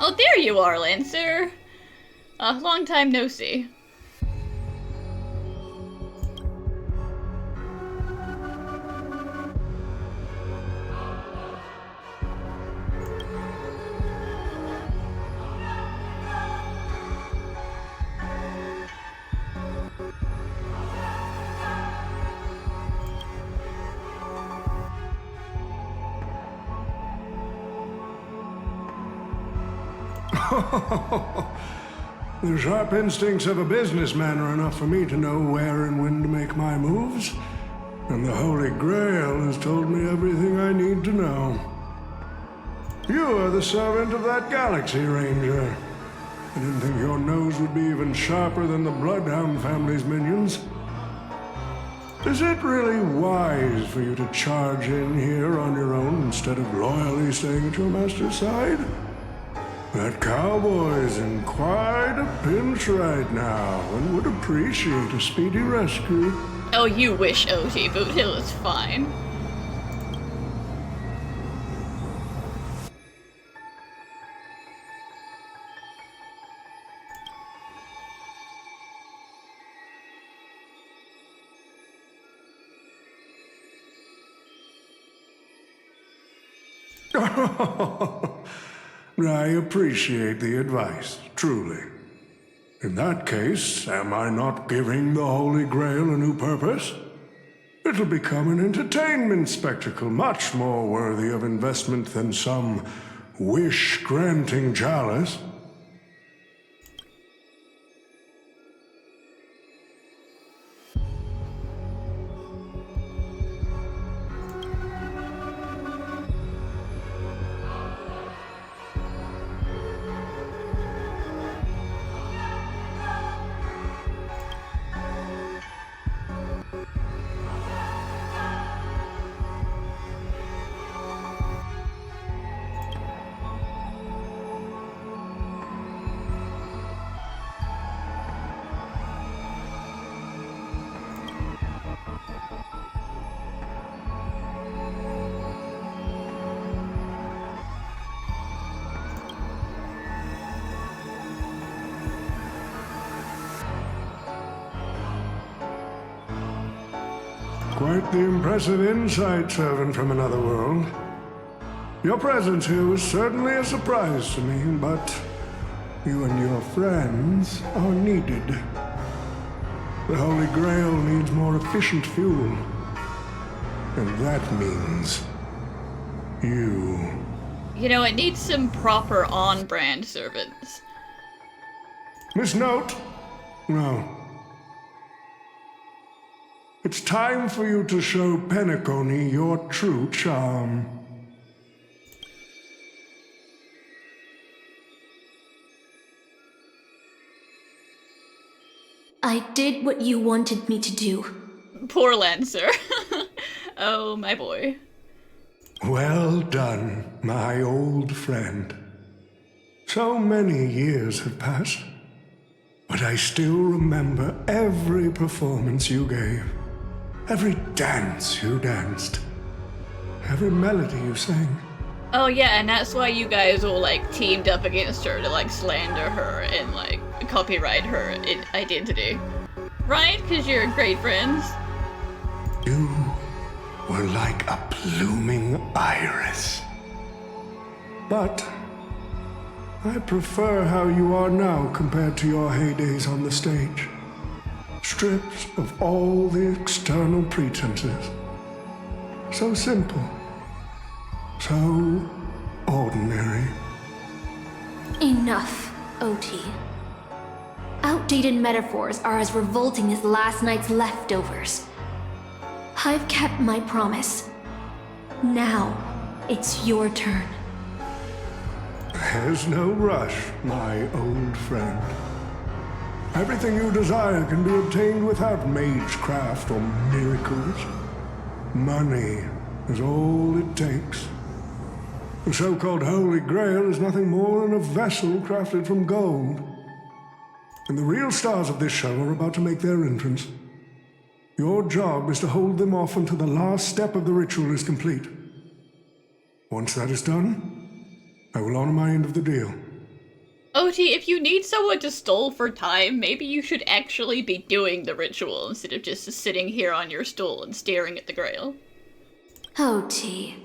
Oh, there you are, Lancer. Long time no see. The sharp instincts of a businessman are enough for me to know where and when to make my moves. And the Holy Grail has told me everything I need to know. You are the servant of that Galaxy Ranger. I didn't think your nose would be even sharper than the Bloodhound family's minions. Is it really wise for you to charge in here on your own instead of loyally staying at your master's side? That cowboy's in quite a pinch right now and would appreciate a speedy rescue. Oh, you wish, OT. Boot Hill is fine. I appreciate the advice, truly. In that case, am I not giving the Holy Grail a new purpose? It'll become an entertainment spectacle much more worthy of investment than some wish-granting chalice. Quite the impressive insight, servant from another world. Your presence here was certainly a surprise to me, but you and your friends are needed. The Holy Grail needs more efficient fuel. And that means you. You know, it needs some proper on-brand servants. Miss Note? No. It's time for you to show Penacony your true charm. I did what you wanted me to do. Poor Lancer. Oh, my boy. Well done, my old friend. So many years have passed, but I still remember every performance you gave. Every dance you danced. Every melody you sang. Oh yeah, and that's why you guys all like teamed up against her to like slander her and like copyright her identity. Right? Because you're great friends. You were like a blooming iris. But I prefer how you are now compared to your heydays on the stage. Stripped of all the external pretenses. So simple. So ordinary. Enough, OT. Outdated metaphors are as revolting as last night's leftovers. I've kept my promise. Now, it's your turn. There's no rush, my old friend. Everything you desire can be obtained without magecraft or miracles. Money is all it takes. The so-called Holy Grail is nothing more than a vessel crafted from gold. And the real stars of this show are about to make their entrance. Your job is to hold them off until the last step of the ritual is complete. Once that is done, I will honor my end of the deal. OT, if you need someone to stall for time, maybe you should actually be doing the ritual instead of just sitting here on your stool and staring at the Grail. OT.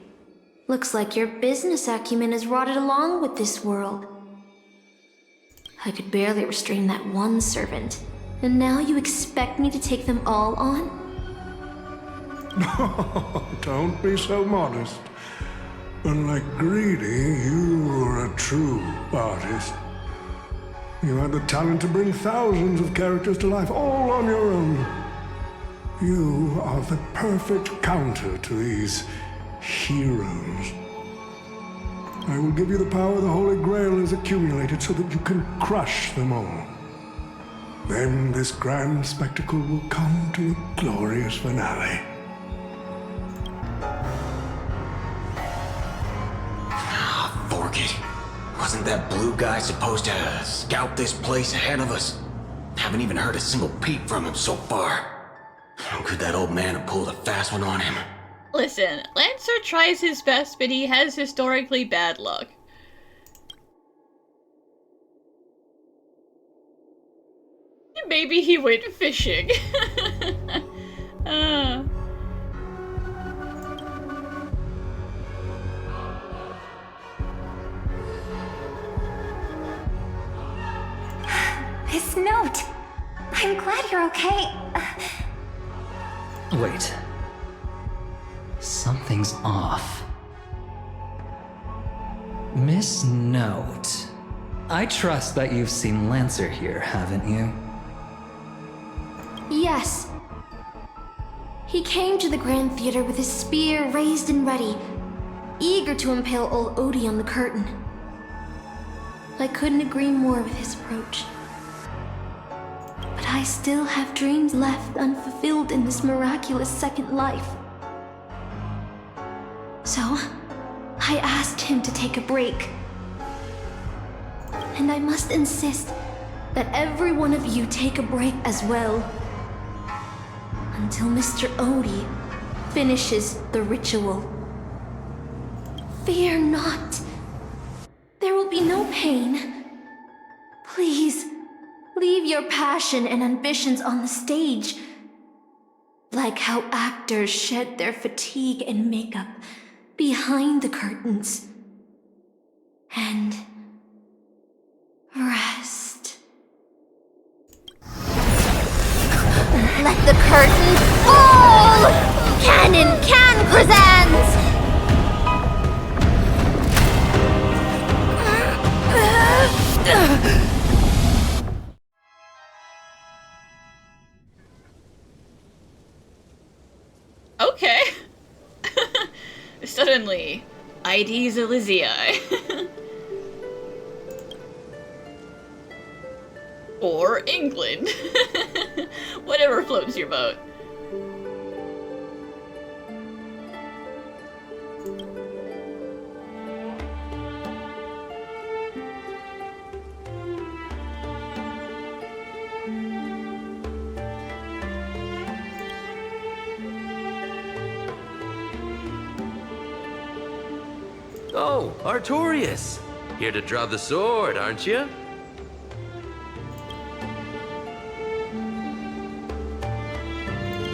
Looks like your business acumen has rotted along with this world. I could barely restrain that one servant, and now you expect me to take them all on? Don't be so modest. Unlike Greedy, you are a true artist. You had the talent to bring thousands of characters to life all on your own. You are the perfect counter to these heroes. I will give you the power the Holy Grail has accumulated so that you can crush them all. Then this grand spectacle will come to a glorious finale. Fork it. Wasn't that blue guy supposed to scout this place ahead of us? Haven't even heard a single peep from him so far. Could that old man have pulled a fast one on him? Listen, Lancer tries his best, but he has historically bad luck. Maybe he went fishing. His note. I'm glad you're okay. Wait. Something's off. Miss Note. I trust that you've seen Lancer here, haven't you? Yes. He came to the Grand Theater with his spear raised and ready, eager to impale old Odie on the curtain. I couldn't agree more with his approach. But I still have dreams left unfulfilled in this miraculous second life. So, I asked him to take a break. And I must insist that every one of you take a break as well. Until Mr. Odie finishes the ritual. Fear not. There will be no pain. Please, leave your passion and ambitions on the stage. Like how actors shed their fatigue and makeup behind the curtains. And rest. Let the curtain fall! Canon Can presents! Okay. Suddenly, ID's Elysiae. Or England. Whatever floats your boat. Oh, Artorias! Here to draw the sword, aren't you?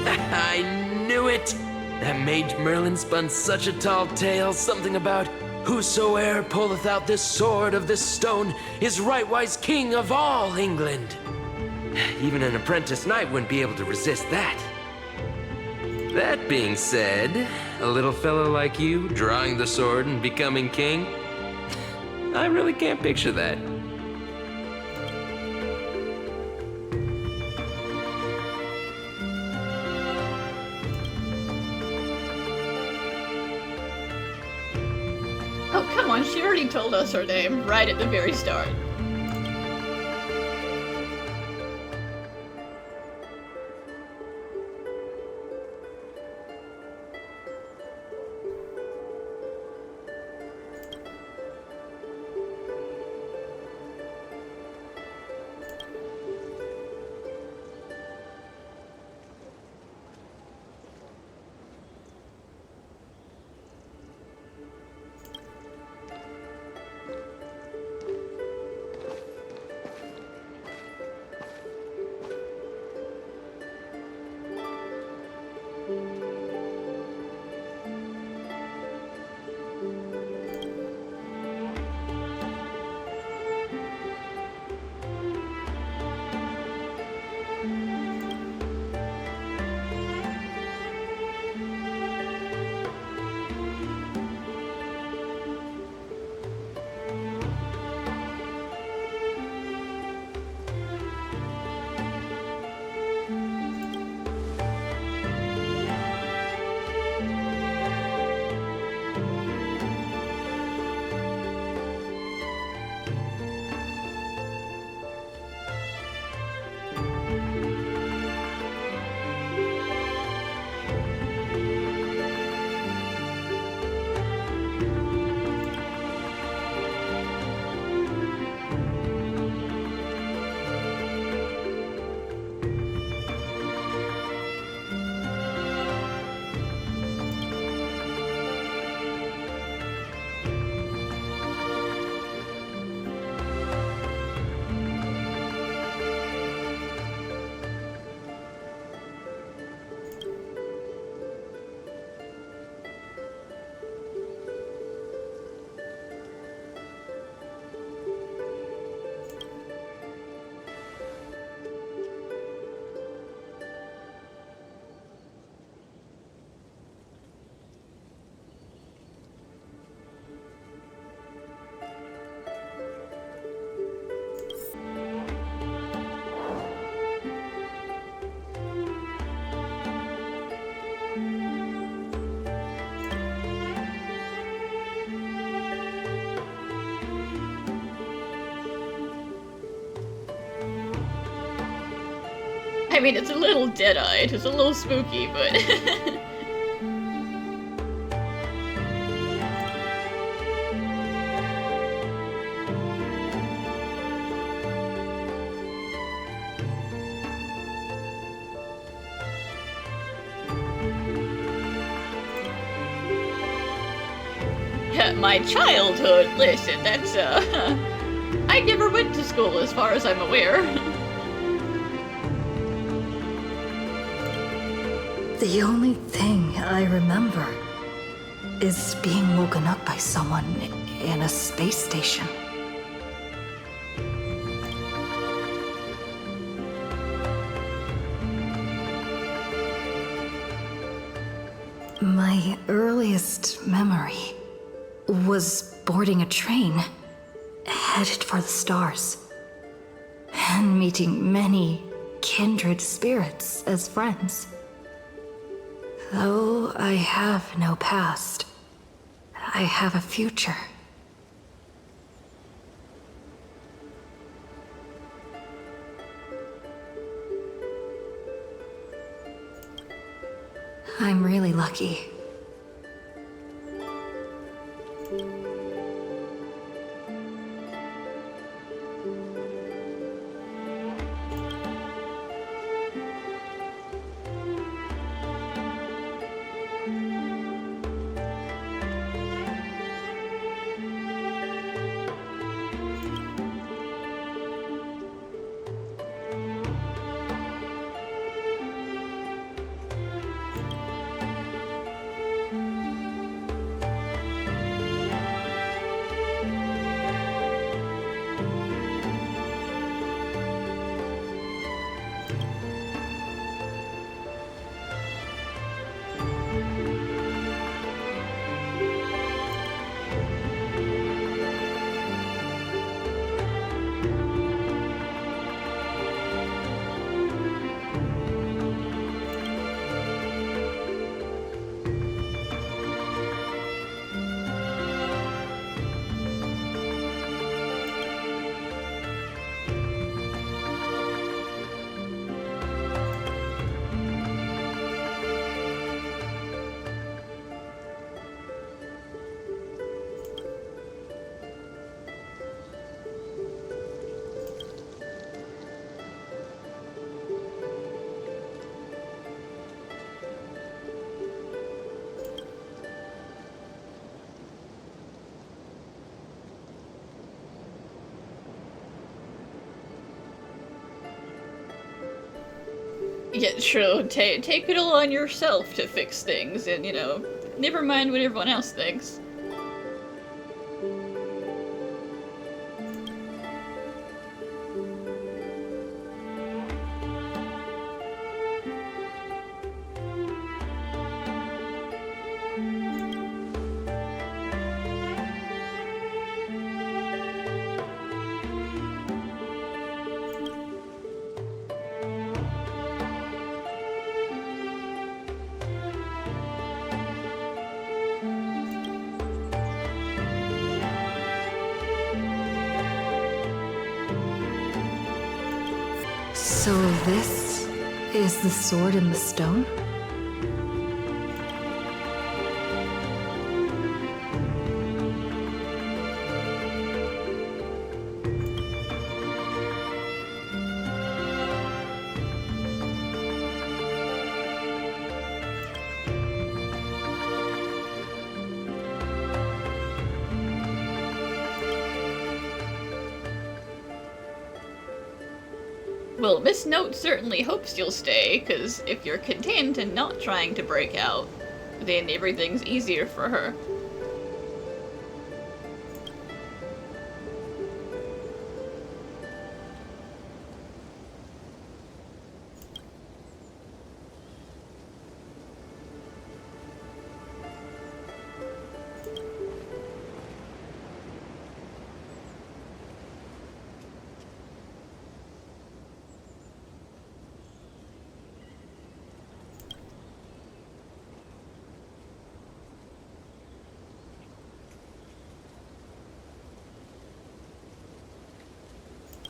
I knew it! That mage Merlin spun such a tall tale, something about whosoe'er pulleth out this sword of this stone is rightwise king of all England. Even an apprentice knight wouldn't be able to resist that. That being said, a little fellow like you drawing the sword and becoming king, I really can't picture that. Oh, come on, she already told us her name right at the very start. I mean, it's a little dead-eyed, it's a little spooky, but... My childhood, listen, that's, I never went to school as far as I'm aware. The only thing I remember is being woken up by someone in a space station. My earliest memory was boarding a train, headed for the stars, and meeting many kindred spirits as friends. Though I have no past, I have a future. I'm really lucky. Yeah, true. Take it all on yourself to fix things, and, you know, never mind what everyone else thinks. So this is the sword in the stone? Well, Miss Note certainly hopes you'll stay, because if you're content and not trying to break out, then everything's easier for her.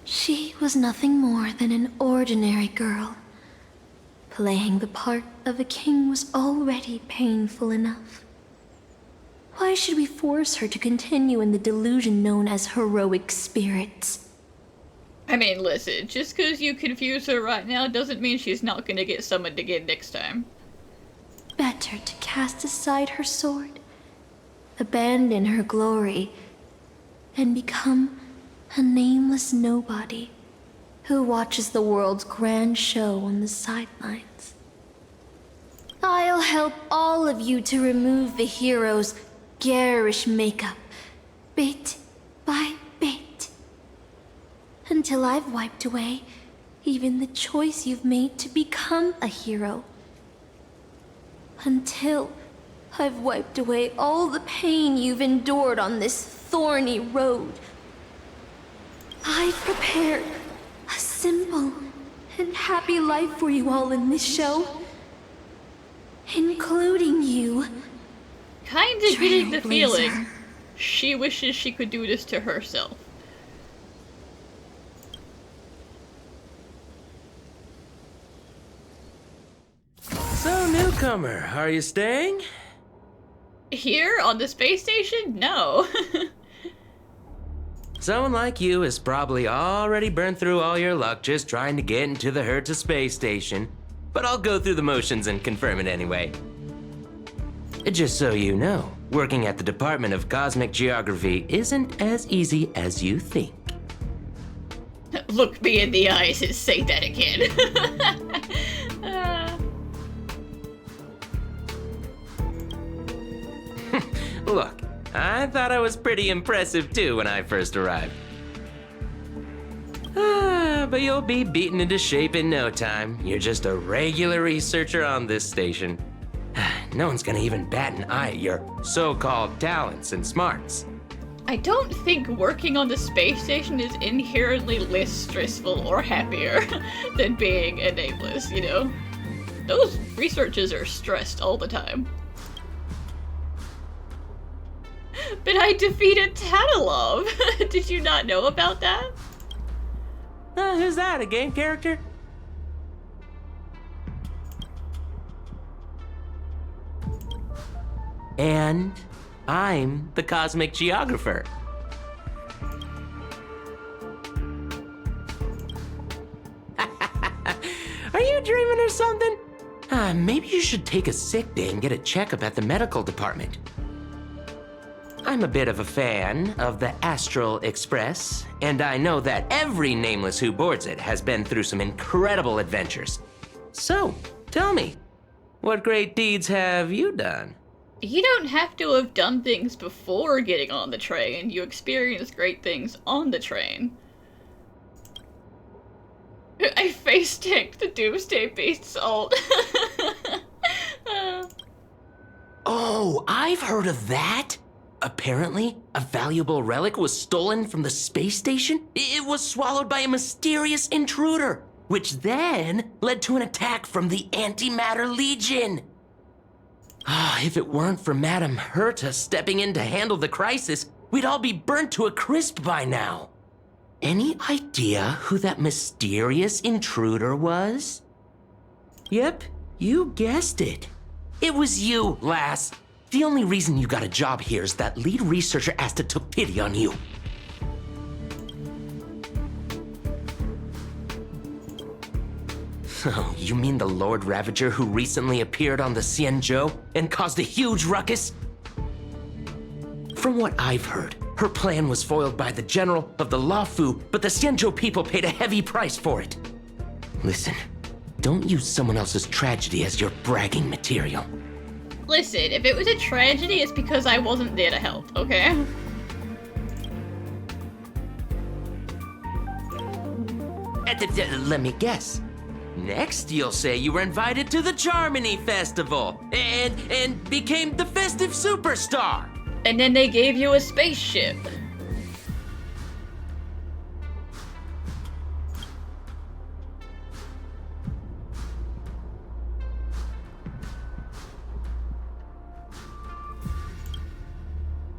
She was nothing more than an ordinary girl, Playing the part of a king was already painful enough. Why should we force her to continue in the delusion known as heroic spirits? I mean, listen, just because you confuse her right now doesn't mean she's not gonna get summoned again next time. Better to cast aside her sword, abandon her glory, and become a nameless nobody who watches the world's grand show on the sidelines. I'll help all of you to remove the hero's garish makeup, bit by bit, until I've wiped away even the choice you've made to become a hero. Until I've wiped away all the pain you've endured on this thorny road. I've prepared a simple and happy life for you all in this show. Including you. Kinda getting the Trailblazer. feeling she wishes she could do this to herself. So, newcomer, are you staying? Here, on the space station? No. Someone like you has probably already burned through all your luck just trying to get into the Herta space station, but I'll go through the motions and confirm it anyway. Just so you know, working at the Department of Cosmic Geography isn't as easy as you think. Look me in the eyes and say that again. Look, I thought I was pretty impressive too when I first arrived. But you'll be beaten into shape in no time. You're just a regular researcher on this station. No one's gonna even bat an eye at your so-called talents and smarts. I don't think working on the space station is inherently less stressful or happier than being a nameless, you know? Those researchers are stressed all the time. But I defeated Tatalov! Did you not know about that? Who's that, a game character? And I'm the Cosmic Geographer. Are you dreaming or something? Maybe you should take a sick day and get a checkup at the medical department. I'm a bit of a fan of the Astral Express, and I know that every nameless who boards it has been through some incredible adventures. So, tell me, what great deeds have you done? You don't have to have done things before getting on the train. You experience great things on the train. I face-tanked the Doomsday Beast's ult. Oh, I've heard of that! Apparently, a valuable relic was stolen from the space station. It was swallowed by a mysterious intruder, which then led to an attack from the Antimatter Legion. If it weren't for Madame Herta stepping in to handle the crisis, we'd all be burnt to a crisp by now. Any idea who that mysterious intruder was? Yep, you guessed it. It was you, lass. The only reason you got a job here is that lead researcher Asta took pity on you. Oh, you mean the Lord Ravager who recently appeared on the Xianzhou and caused a huge ruckus? From what I've heard, her plan was foiled by the general of the Luofu, but the Xianzhou people paid a heavy price for it. Listen, don't use someone else's tragedy as your bragging material. Listen, if it was a tragedy, it's because I wasn't there to help, okay? Let me guess. Next, you'll say you were invited to the Charmony Festival and became the festive superstar. And then they gave you a spaceship.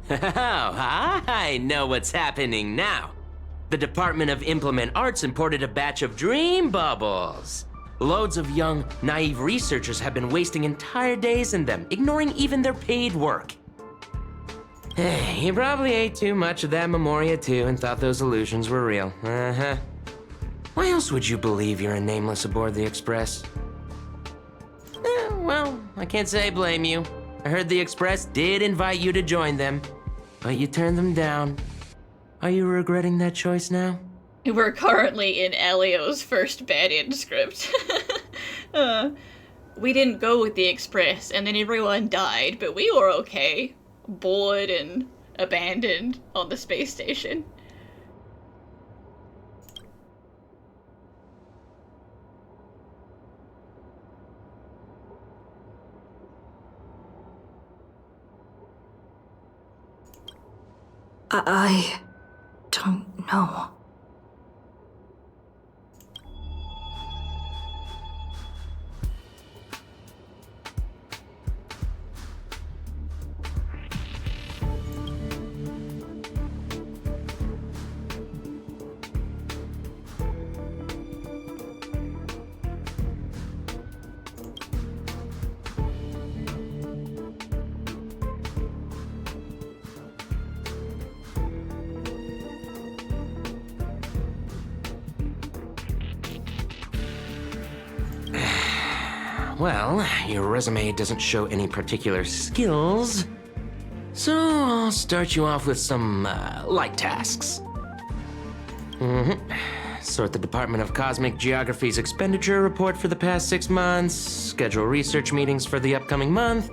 Oh, I know what's happening now. The Department of Implement Arts imported a batch of dream bubbles. Loads of young, naive researchers have been wasting entire days in them, ignoring even their paid work. You probably ate too much of that Memoria too and thought those illusions were real. Uh-huh. Why else would you believe you're a nameless aboard the Express? Well, I can't say I blame you. I heard the Express did invite you to join them, but you turned them down. Are you regretting that choice now? We're currently in Elio's first bed-in script. We didn't go with the Express, and then everyone died, but we were okay. Bored and abandoned on the space station. I don't know. Well, your resume doesn't show any particular skills, so I'll start you off with some light tasks. Sort the Department of Cosmic Geography's expenditure report for the past 6 months, schedule research meetings for the upcoming month,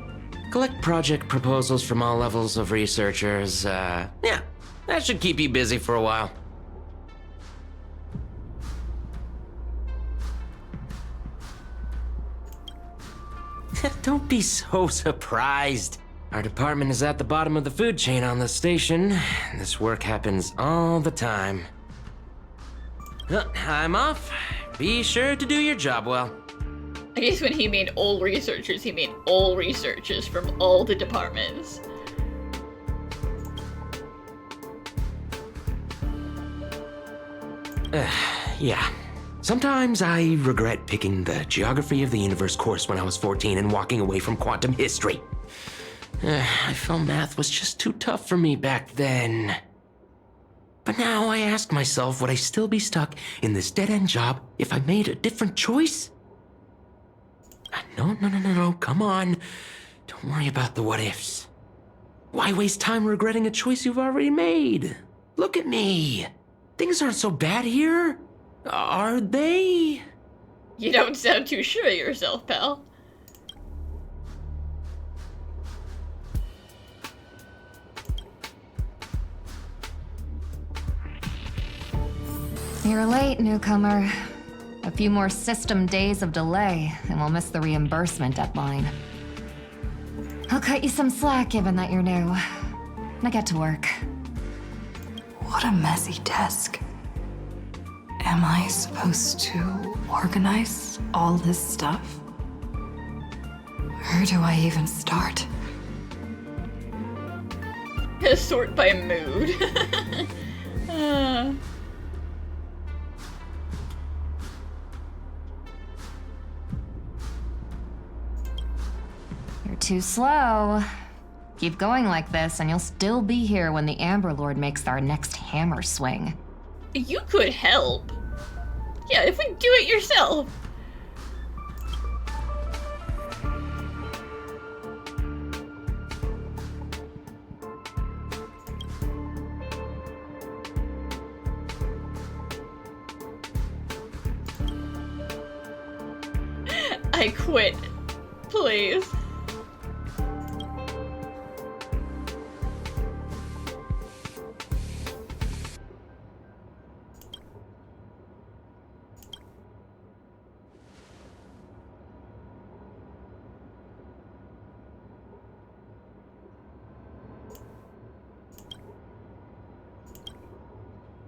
collect project proposals from all levels of researchers. Yeah, that should keep you busy for a while. Don't be so surprised. Our department is at the bottom of the food chain on the station. This work happens all the time. I'm off. Be sure to do your job well. I guess when he meant all researchers, he meant all researchers from all the departments. Yeah. Sometimes I regret picking the Geography of the Universe course when I was 14 and walking away from quantum history. I felt math was just too tough for me back then. But now I ask myself, would I still be stuck in this dead-end job if I made a different choice? No, come on. Don't worry about the what-ifs. Why waste time regretting a choice you've already made? Look at me. Things aren't so bad here. Are they? You don't sound too sure of yourself, pal. You're late, newcomer. A few more system days of delay, and we'll miss the reimbursement deadline. I'll cut you some slack given that you're new. Now get to work. What a messy desk. Am I supposed to organize all this stuff? Where do I even start? Sort by mood. You're too slow. Keep going like this, and you'll still be here when the Amber Lord makes our next hammer swing. You could help. Yeah, if we do it yourself. I quit. Please.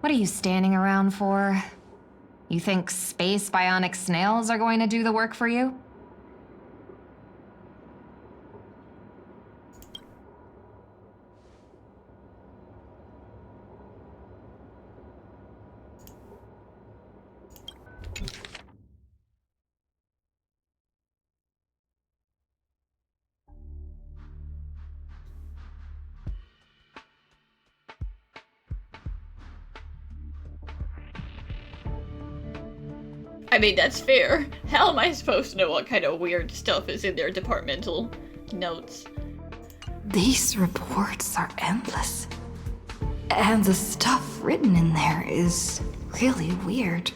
What are you standing around for? You think space bionic snails are going to do the work for you? I mean, that's fair. How am I supposed to know what kind of weird stuff is in their departmental notes? These reports are endless. And the stuff written in there is really weird.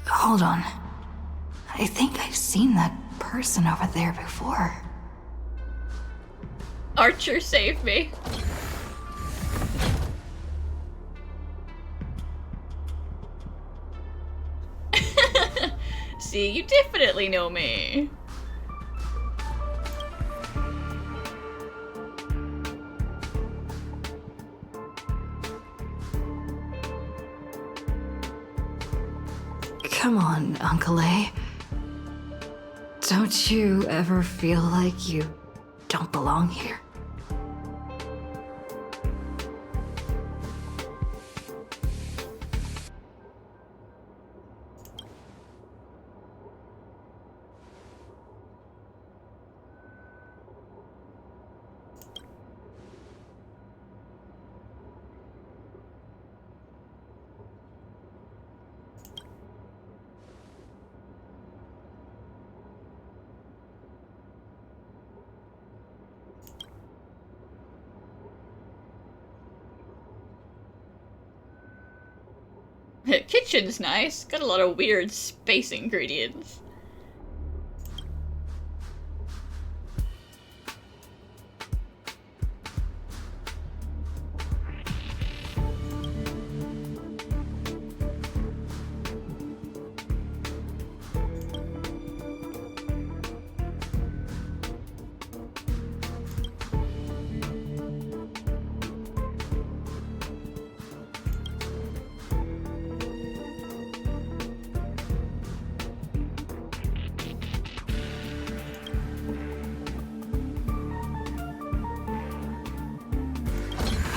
Hold on. I think I've seen that person over there before. Archer, save me. See, you definitely know me. Come on, Uncle A. Don't you ever feel like you don't belong here? Kitchen's nice. Got a lot of weird space ingredients.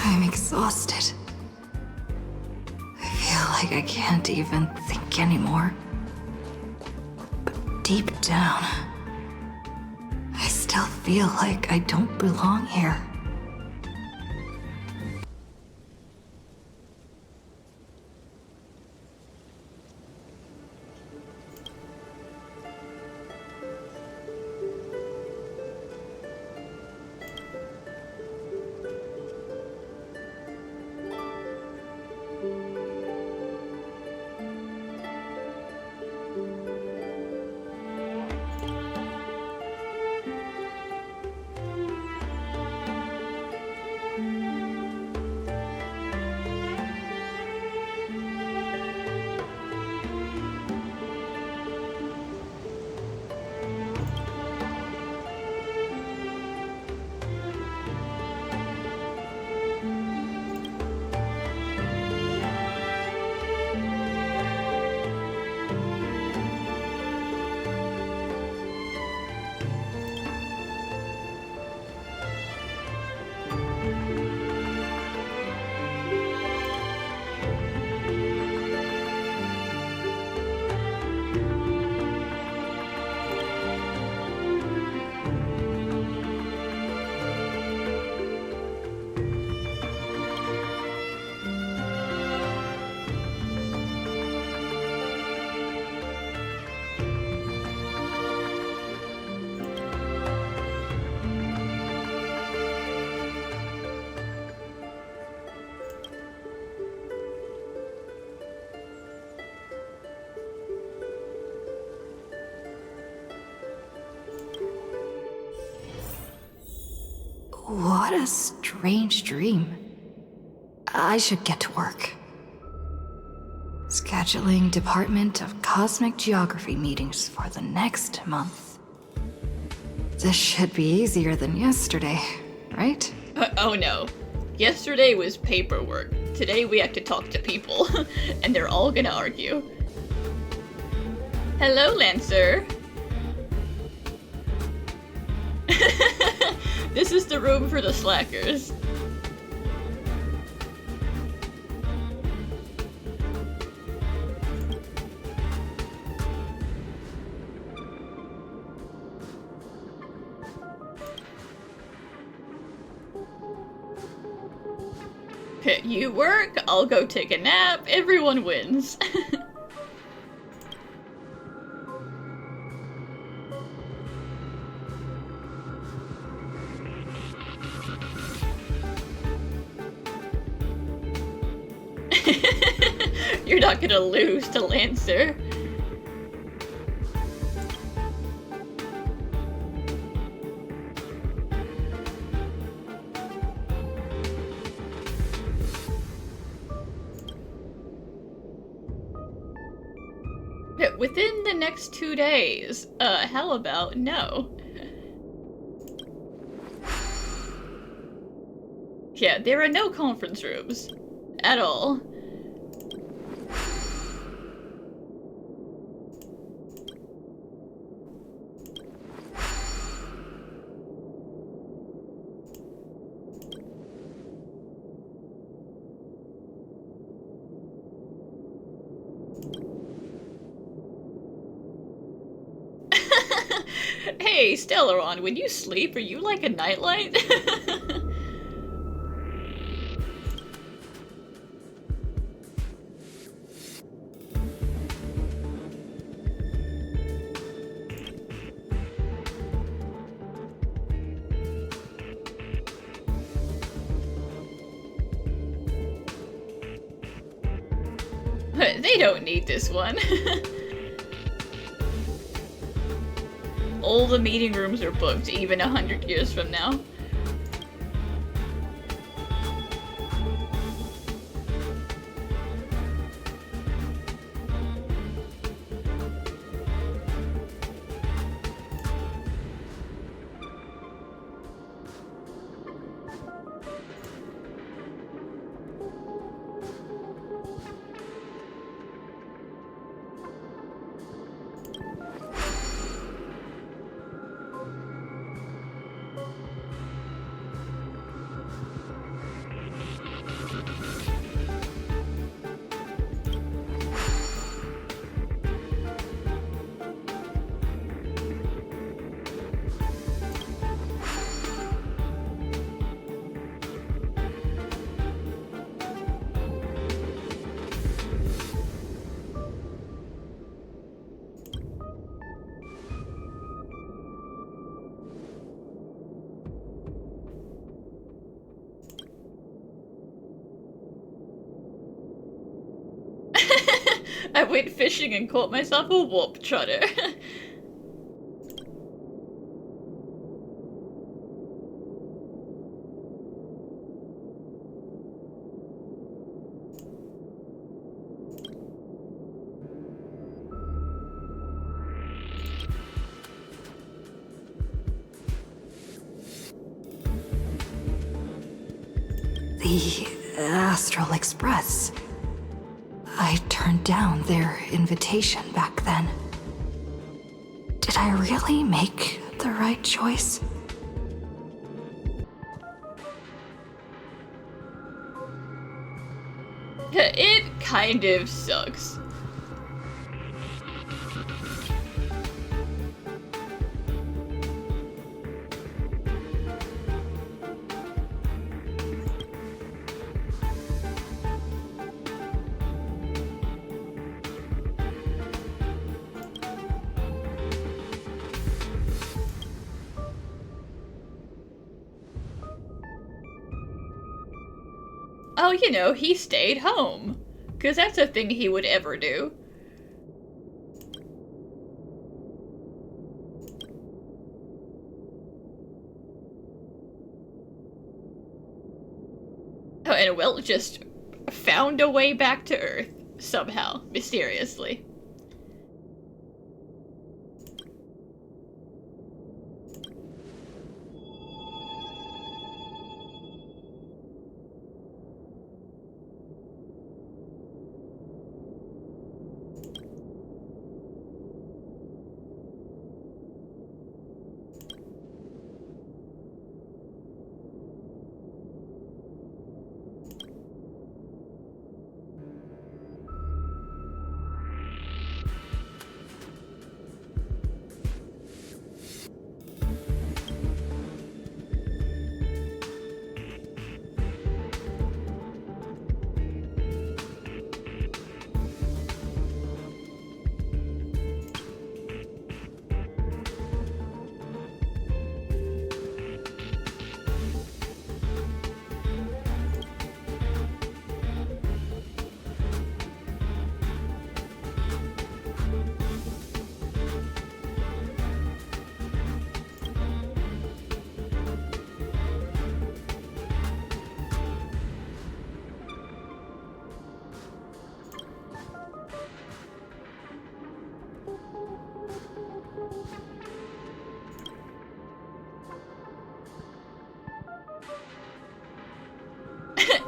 I'm exhausted. I feel like I can't even think anymore. But deep down, I still feel like I don't belong here. What a strange dream. I should get to work. Scheduling Department of Cosmic Geography meetings for the next month. This should be easier than yesterday, right? Oh no. Yesterday was paperwork. Today we have to talk to people, and they're all gonna argue. Hello, Lancer. This is the room for the slackers. You work, I'll go take a nap, everyone wins. You're not gonna lose to Lancer. Within the next 2 days. How about no? Yeah, there are no conference rooms. At all. Hey, Stellaron, when you sleep, are you like a nightlight? They don't need this one. All the meeting rooms are booked, even 100 years from now. I went fishing and caught myself a warp trotter. The Astral Express. I turned down their invitation back then. Did I really make the right choice? It kind of sucks. Oh, you know, he stayed home. 'Cause that's a thing he would ever do. Oh, and Welt just found a way back to Earth. Somehow. Mysteriously.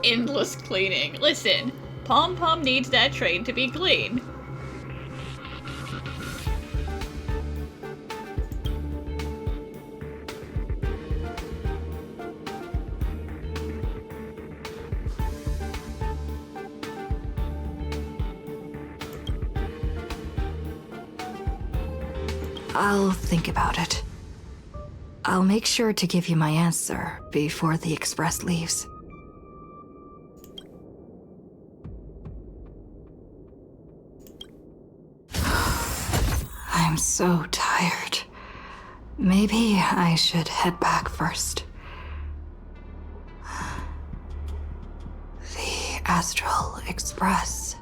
endless cleaning. Listen, Pom Pom needs that train to be clean. I'll think about it. I'll make sure to give you my answer before the express leaves. I'm so tired. Maybe I should head back first. The Astral Express.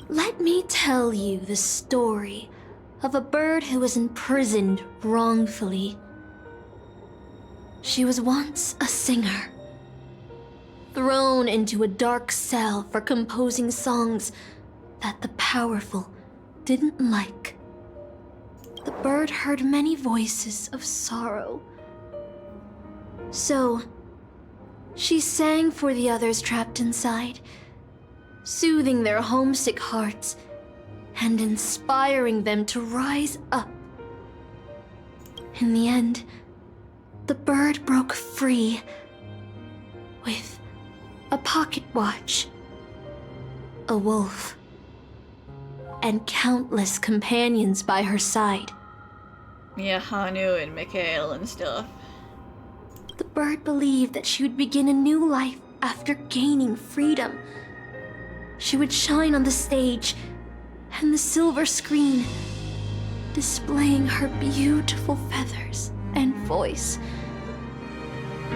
Let me tell you the story of a bird who was imprisoned wrongfully. She was once a singer, thrown into a dark cell for composing songs that the powerful didn't like. The bird heard many voices of sorrow. So, she sang for the others trapped inside, soothing their homesick hearts and inspiring them to rise up. In the end, the bird broke free with a pocket watch, a wolf, and countless companions by her side. Yeah, Hanu and Mikhail and stuff. The bird believed that she would begin a new life after gaining freedom. She would shine on the stage and the silver screen, displaying her beautiful feathers and voice,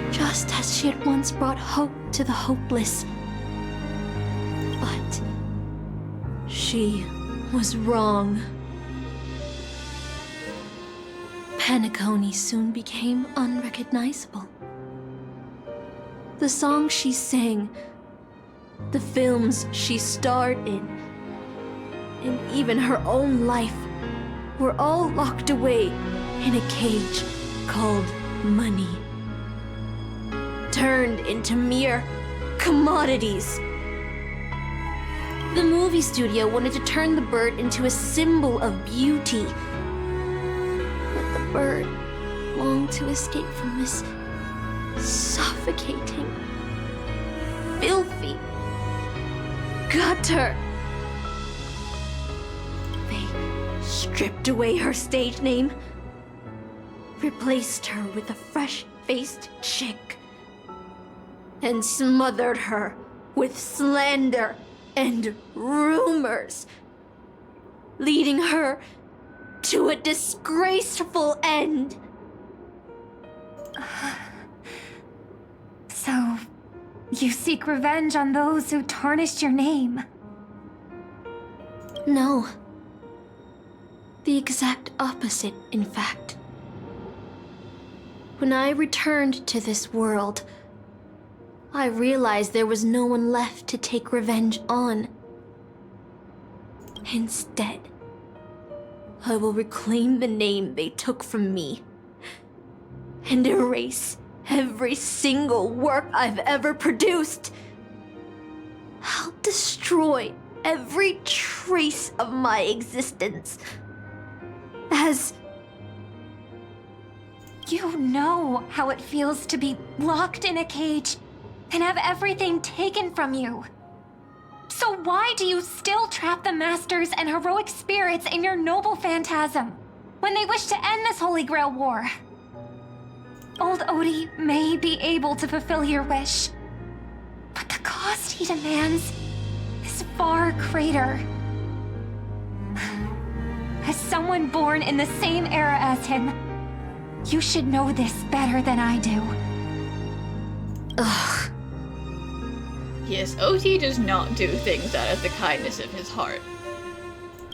just as she had once brought hope to the hopeless. But she was wrong. Penacony soon became unrecognizable. The songs she sang, the films she starred in, and even her own life were all locked away in a cage called money, turned into mere commodities. The movie studio wanted to turn the bird into a symbol of beauty, but the bird longed to escape from this suffocating, filthy gutter. They stripped away her stage name, replaced her with a fresh-faced chick, and smothered her with slander and rumors, leading her to a disgraceful end. So, you seek revenge on those who tarnished your name? No. The exact opposite, in fact. When I returned to this world, I realized there was no one left to take revenge on. Instead, I will reclaim the name they took from me and erase every single work I've ever produced. I'll destroy every trace of my existence as... You know how it feels to be locked in a cage and have everything taken from you. So why do you still trap the masters and heroic spirits in your noble phantasm when they wish to end this Holy Grail war? Old Odie may be able to fulfill your wish, but the cost he demands is far greater. As someone born in the same era as him, you should know this better than I do. Ugh. Yes, OT does not do things out of the kindness of his heart.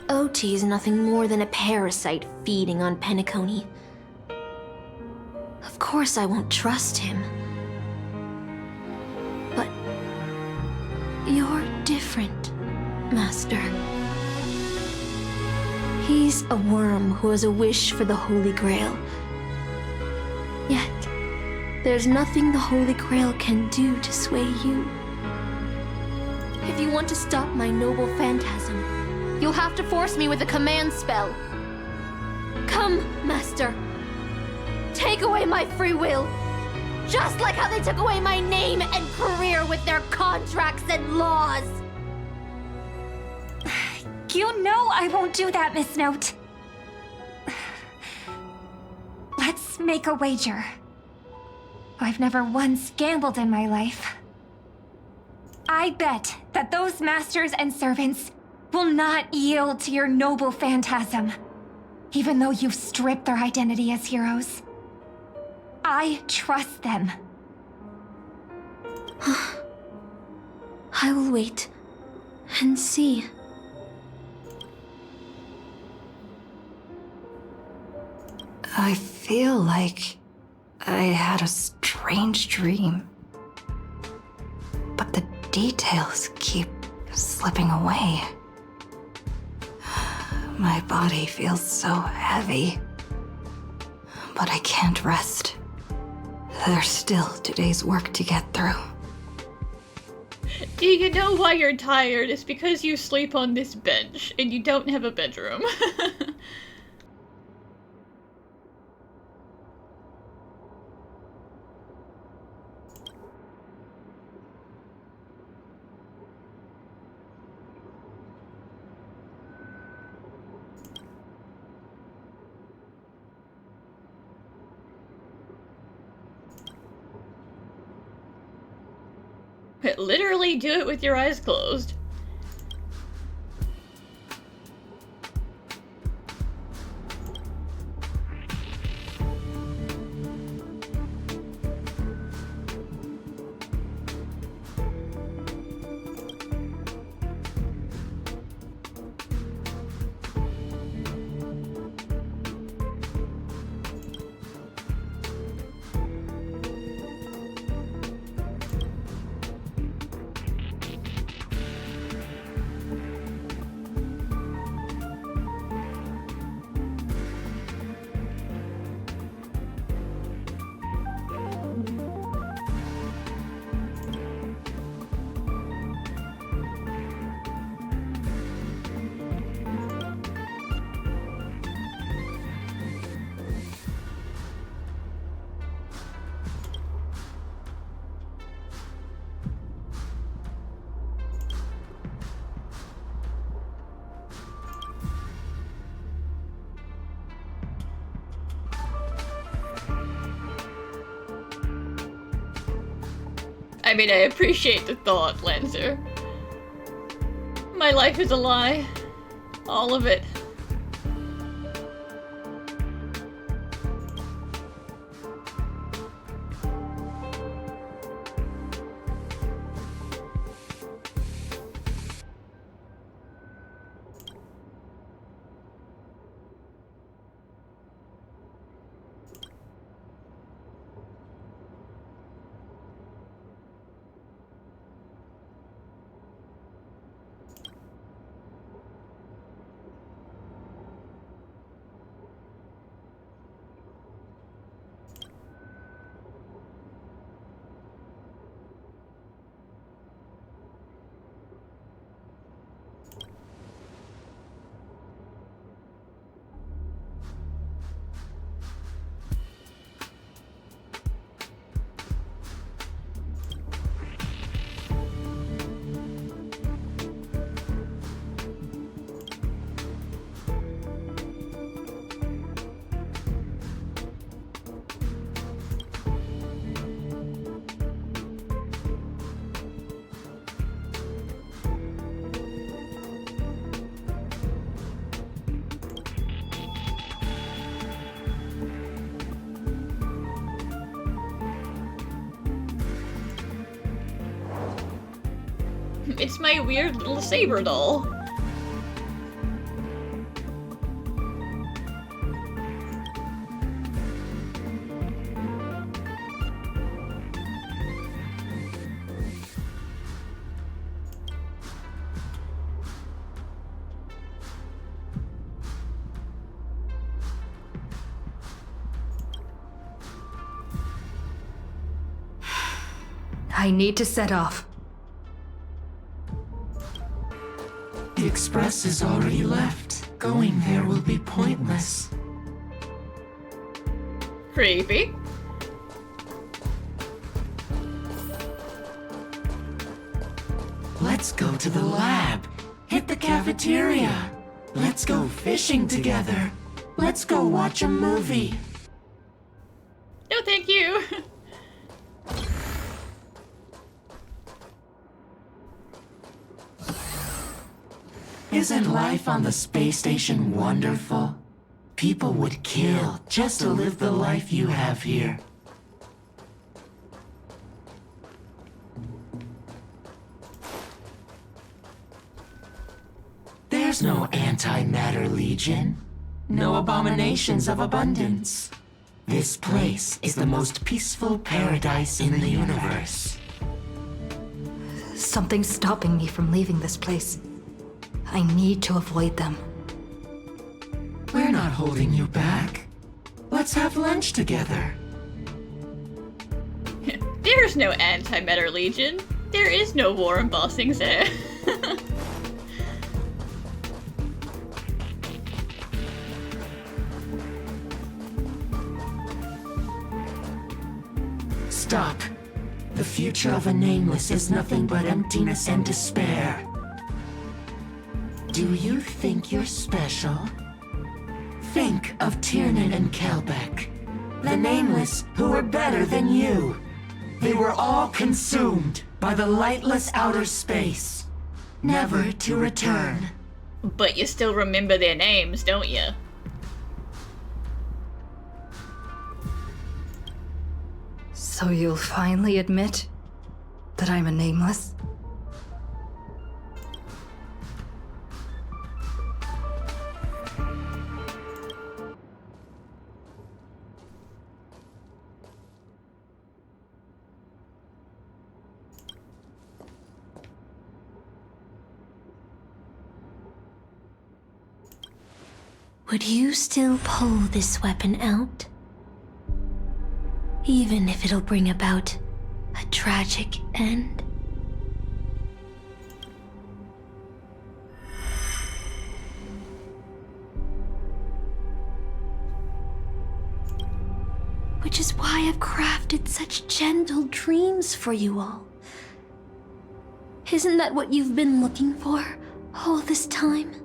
OT is nothing more than a parasite feeding on Penacony. Of course I won't trust him. But you're different, Master. He's a worm who has a wish for the Holy Grail. Yet, there's nothing the Holy Grail can do to sway you. If you want to stop my noble phantasm, you'll have to force me with a command spell. Come, Master. Take away my free will. Just like how they took away my name and career with their contracts and laws. You know I won't do that, Miss Note. Let's make a wager. I've never once gambled in my life. I bet that those masters and servants will not yield to your noble phantasm, even though you've stripped their identity as heroes. I trust them. I will wait and see. I feel like I had a strange dream. But the details keep slipping away. My body feels so heavy. But I can't rest. There's still today's work to get through. Do you know why you're tired? It's because you sleep on this bench and you don't have a bedroom. Literally do it with your eyes closed. I mean, I appreciate the thought, Lancer. My life is a lie. All of it. It's my weird little saber doll. I need to set off. The express is already left. Going there will be pointless. Creepy. Let's go to the lab. Hit the cafeteria. Let's go fishing together. Let's go watch a movie. No, thank you. Isn't life on the space station wonderful? People would kill just to live the life you have here. There's no antimatter legion. No abominations of abundance. This place is the most peaceful paradise in the universe. Something's stopping me from leaving this place. I need to avoid them. We're not holding you back. Let's have lunch together. There's no antimatter legion. There is no war embossings there. Stop. The future of a nameless is nothing but emptiness and despair. Do you think you're special? Think of Tiernan and Kelbeck, the nameless who were better than you. They were all consumed by the lightless outer space, never to return. But you still remember their names, don't you? So you'll finally admit that I'm a nameless? Would you still pull this weapon out? Even if it'll bring about a tragic end? Which is why I've crafted such gentle dreams for you all. Isn't that what you've been looking for all this time?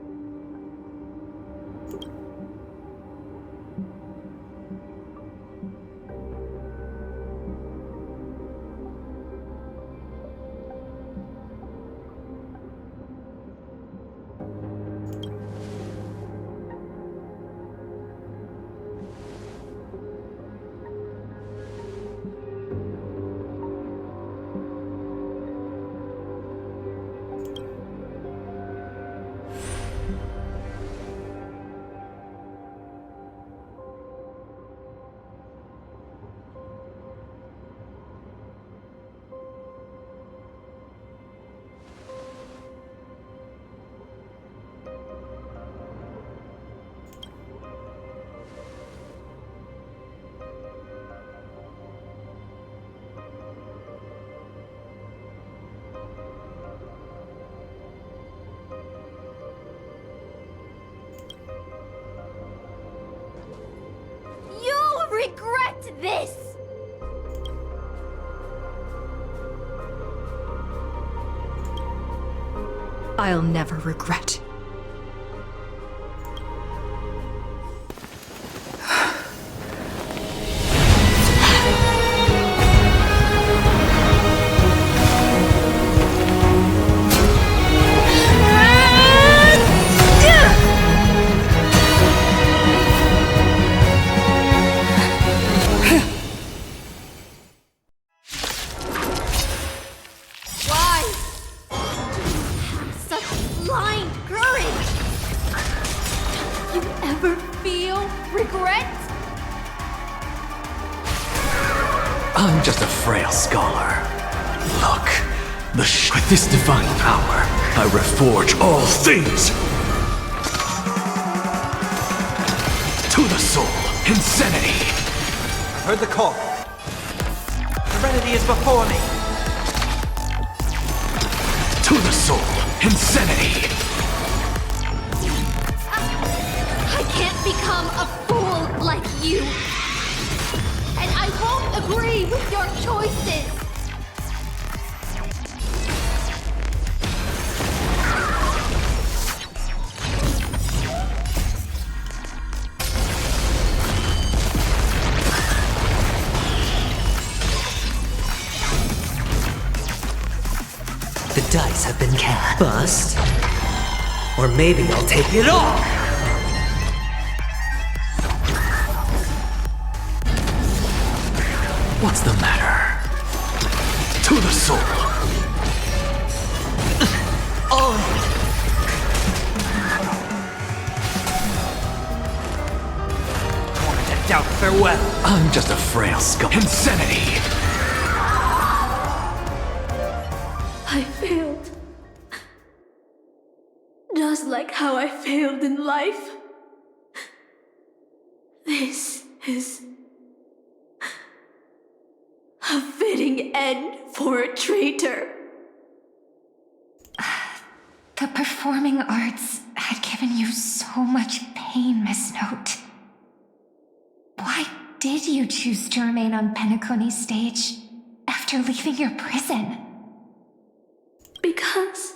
Regret this! I'll never regret. I'm just a frail scholar. Look, with this divine power, I reforge all things! To the soul, insanity! I've heard the call. Serenity is before me. To the soul, insanity! I can't become a fool like you. And I won't agree with your choices. The dice have been cast. Bust. Or maybe I'll take it all! What's the matter? To the soul! Wanted to doubt farewell. I'm just a frail scum. Insanity! I failed. Just like how I failed in life. This is a fitting end for a traitor. The performing arts had given you so much pain, Miss Note. Why did you choose to remain on Penacony's stage after leaving your prison? Because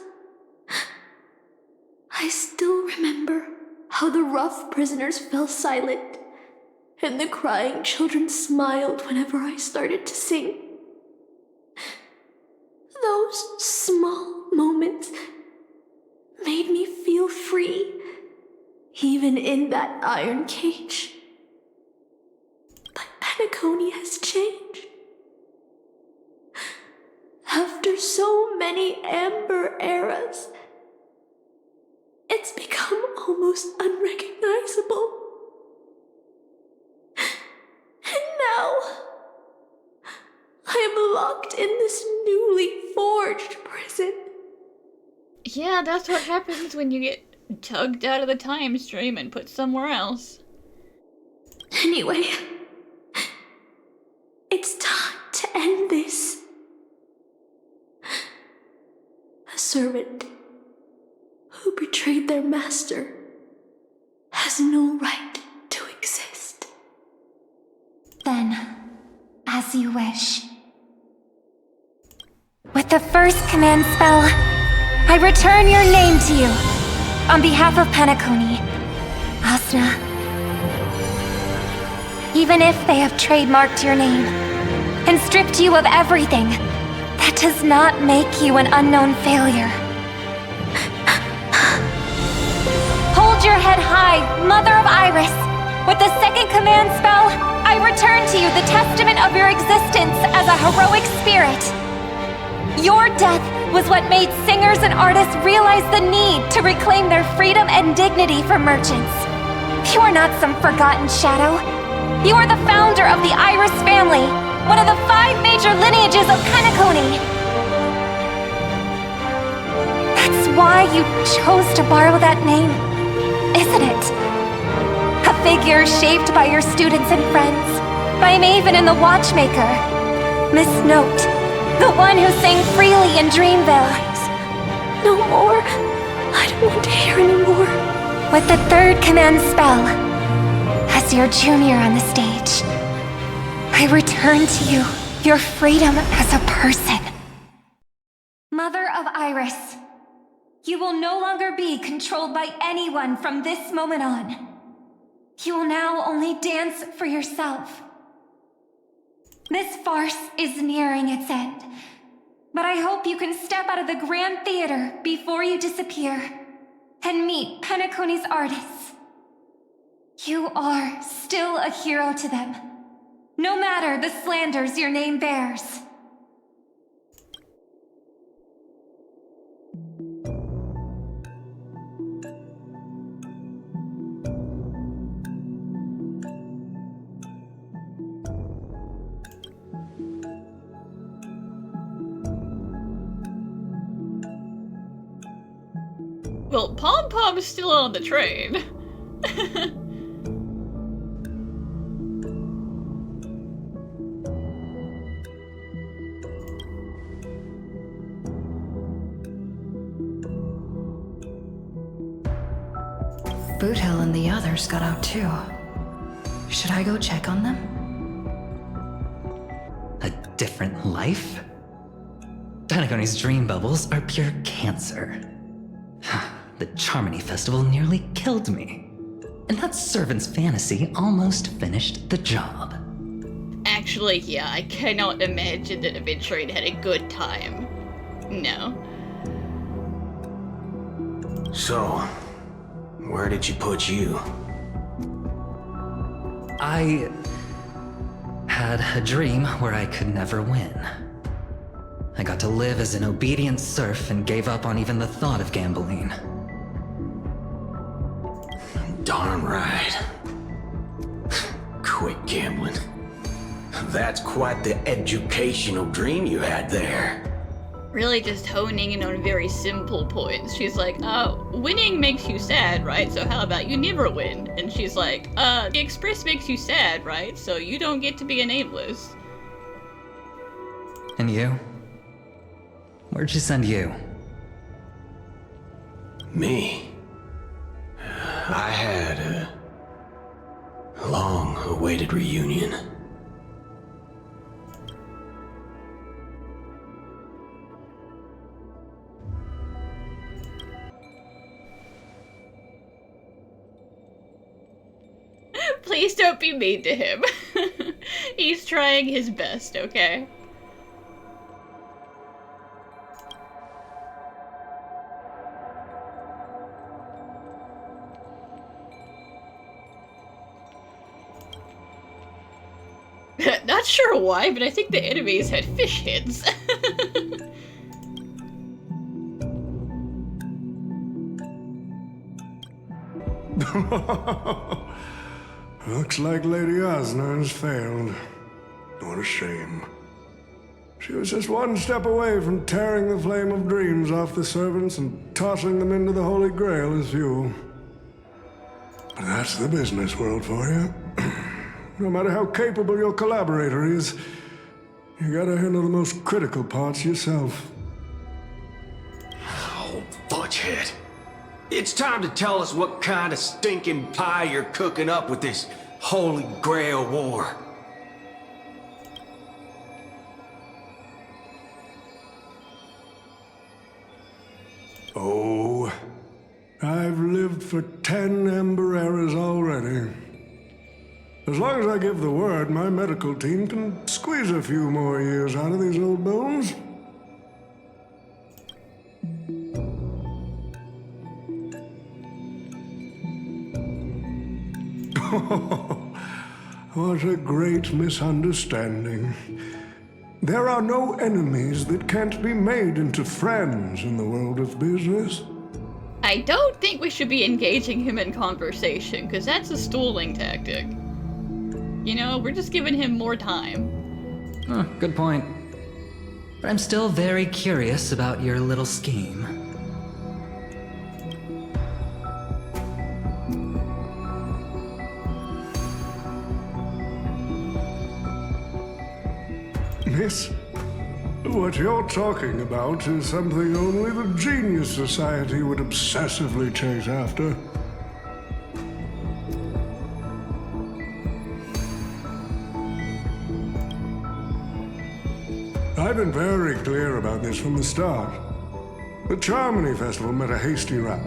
I still remember how the rough prisoners fell silent and the crying children smiled whenever I started to sing. Those small moments made me feel free, even in that iron cage. But Penacony has changed. After so many amber eras, it's become almost unrecognizable. And now, I am locked in this newly forged prison. Yeah, that's what happens when you get tugged out of the time stream and put somewhere else. Anyway, it's time to end this. A servant who betrayed their master has no right to exist. Then, as you wish. With the first command spell, I return your name to you. On behalf of Penacony, Asna. Even if they have trademarked your name and stripped you of everything, that does not make you an unknown failure. Hold your head high, Mother of Iris. With the second command spell, I return to you the testament of your existence as a heroic spirit. Your death was what made singers and artists realize the need to reclaim their freedom and dignity for merchants. You are not some forgotten shadow. You are the founder of the Iris family, one of the 5 major lineages of Penacony. That's why you chose to borrow that name, isn't it? A figure shaped by your students and friends, by Maven and the Watchmaker, Miss Note, the one who sang freely in Dreamville. No more. I don't want to hear anymore. With the third command spell, as your junior on the stage, I return to you your freedom as a person. Mother of Iris, you will no longer be controlled by anyone from this moment on. You will now only dance for yourself. This farce is nearing its end, but I hope you can step out of the Grand Theater before you disappear and meet Penacony's artists. You are still a hero to them, no matter the slanders your name bears. Well, Pom Pom's still on the train. Boothill and the others got out too. Should I go check on them? A different life? Penacony's dream bubbles are pure cancer. The Charmony Festival nearly killed me. And that servant's fantasy almost finished the job. Actually, yeah, I cannot imagine that Aventurine had a good time. No. So, where did you put you? I had a dream where I could never win. I got to live as an obedient serf and gave up on even the thought of gambling. Darn right. Quit gambling. That's quite the educational dream you had there. Really just honing in on very simple points. She's like, winning makes you sad, right? So how about you never win? And she's like, the Express makes you sad, right? So you don't get to be a nameless. And you? Where'd she send you? Me? I had a long-awaited reunion. Please don't be mean to him. He's trying his best, okay? Not sure why, but I think the enemies had fish heads. Looks like Lady Osner has failed. What a shame. She was just one step away from tearing the flame of dreams off the servants and tossing them into the Holy Grail as fuel. But that's the business world for you. No matter how capable your collaborator is, you gotta handle the most critical parts yourself. Oh, fudgehead. It's time to tell us what kind of stinking pie you're cooking up with this Holy Grail war. Oh, I've lived for 10 Ember Eras already. As long as I give the word, my medical team can squeeze a few more years out of these old bones. What a great misunderstanding. There are no enemies that can't be made into friends in the world of business. I don't think we should be engaging him in conversation, because that's a stalling tactic. You know, we're just giving him more time. Good point. But I'm still very curious about your little scheme. Miss, what you're talking about is something only the Genius Society would obsessively chase after. I've been very clear about this from the start. The Charmony Festival met a hasty wrap.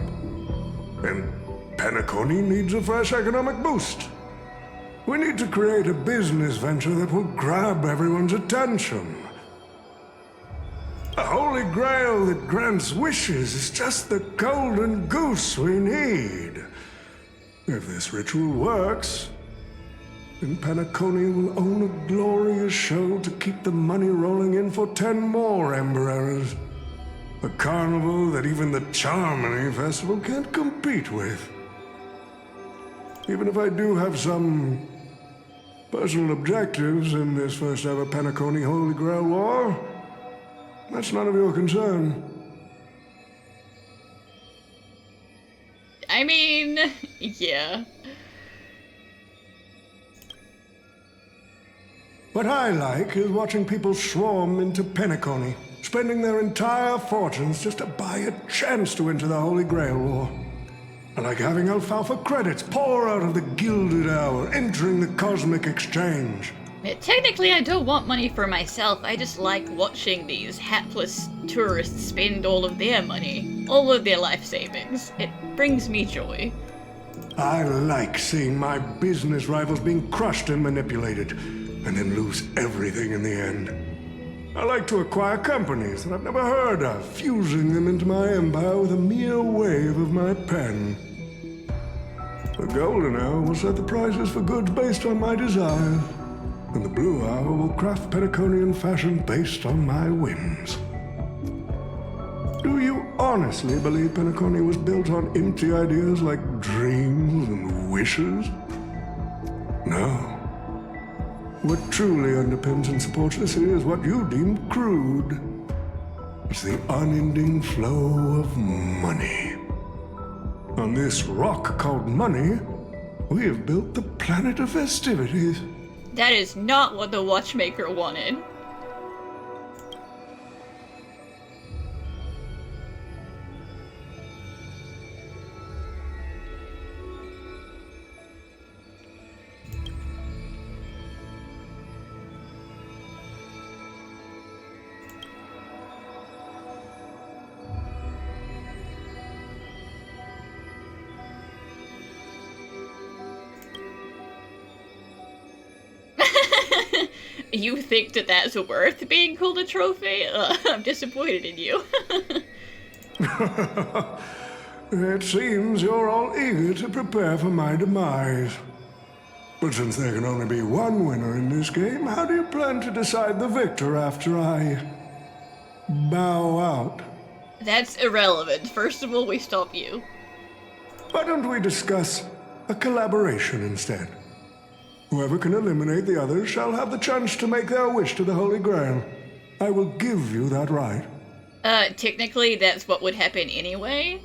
And Penacony needs a fresh economic boost. We need to create a business venture that will grab everyone's attention. A Holy Grail that grants wishes is just the golden goose we need. If this ritual works, then Penacony will own a glorious show to keep the money rolling in for 10 more Ember Eras. A carnival that even the Charmony Festival can't compete with. Even if I do have some personal objectives in this first ever Penacony Holy Grail War, that's none of your concern. I mean, yeah. What I like is watching people swarm into Penacony, spending their entire fortunes just to buy a chance to enter the Holy Grail War. I like having alfalfa credits pour out of the gilded hour, entering the cosmic exchange. Technically, I don't want money for myself. I just like watching these hapless tourists spend all of their money, all of their life savings. It brings me joy. I like seeing my business rivals being crushed and manipulated, and then lose everything in the end. I like to acquire companies that I've never heard of, fusing them into my empire with a mere wave of my pen. The golden hour will set the prices for goods based on my desires, and the blue hour will craft Penaconian fashion based on my whims. Do you honestly believe Penacony was built on empty ideas like dreams and wishes? No. What truly underpins and supports this is what you deem crude. It's the unending flow of money. On this rock called money, we have built the planet of festivities. That is not what the watchmaker wanted. You think that that's worth being called a trophy? I'm disappointed in you. It seems you're all eager to prepare for my demise. But since there can only be one winner in this game, how do you plan to decide the victor after I bow out? That's irrelevant. First of all, we stop you. Why don't we discuss a collaboration instead? Whoever can eliminate the others shall have the chance to make their wish to the Holy Grail. I will give you that right. Technically, that's what would happen anyway.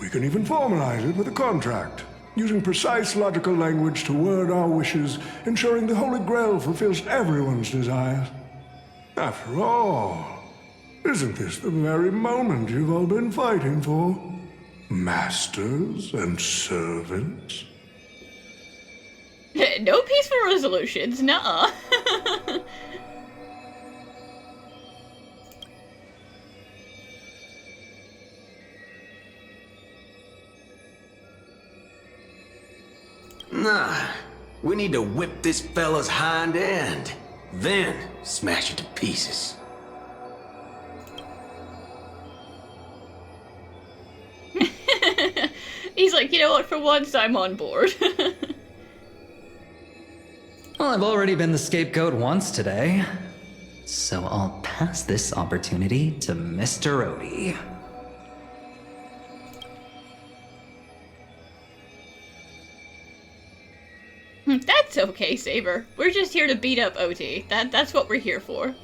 We can even formalize it with a contract, using precise logical language to word our wishes, ensuring the Holy Grail fulfills everyone's desires. After all, isn't this the very moment you've all been fighting for? Masters and servants? No peaceful resolutions, nuh-uh. Nah, we need to whip this fella's hind end, then smash it to pieces. He's like, you know what, for once I'm on board. Well, I've already been the scapegoat once today, so I'll pass this opportunity to Mr. Odie. That's okay, Saber. We're just here to beat up OT. That's what we're here for.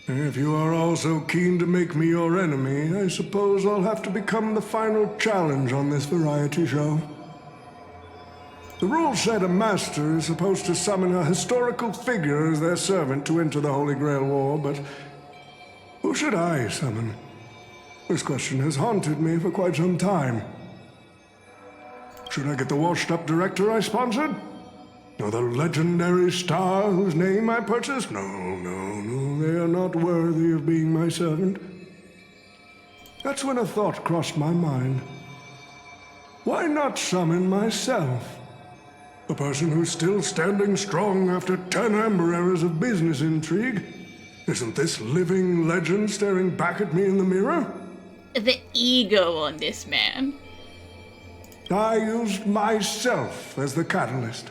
If you are all so keen to make me your enemy, I suppose I'll have to become the final challenge on this variety show. The rules said a master is supposed to summon a historical figure as their servant to enter the Holy Grail War, but who should I summon? This question has haunted me for quite some time. Should I get the washed-up director I sponsored? Or the legendary star whose name I purchased? No, they are not worthy of being my servant. That's when a thought crossed my mind. Why not summon myself? A person who's still standing strong after 10 amber eras of business intrigue? Isn't this living legend staring back at me in the mirror? The ego on this man. I used myself as the catalyst.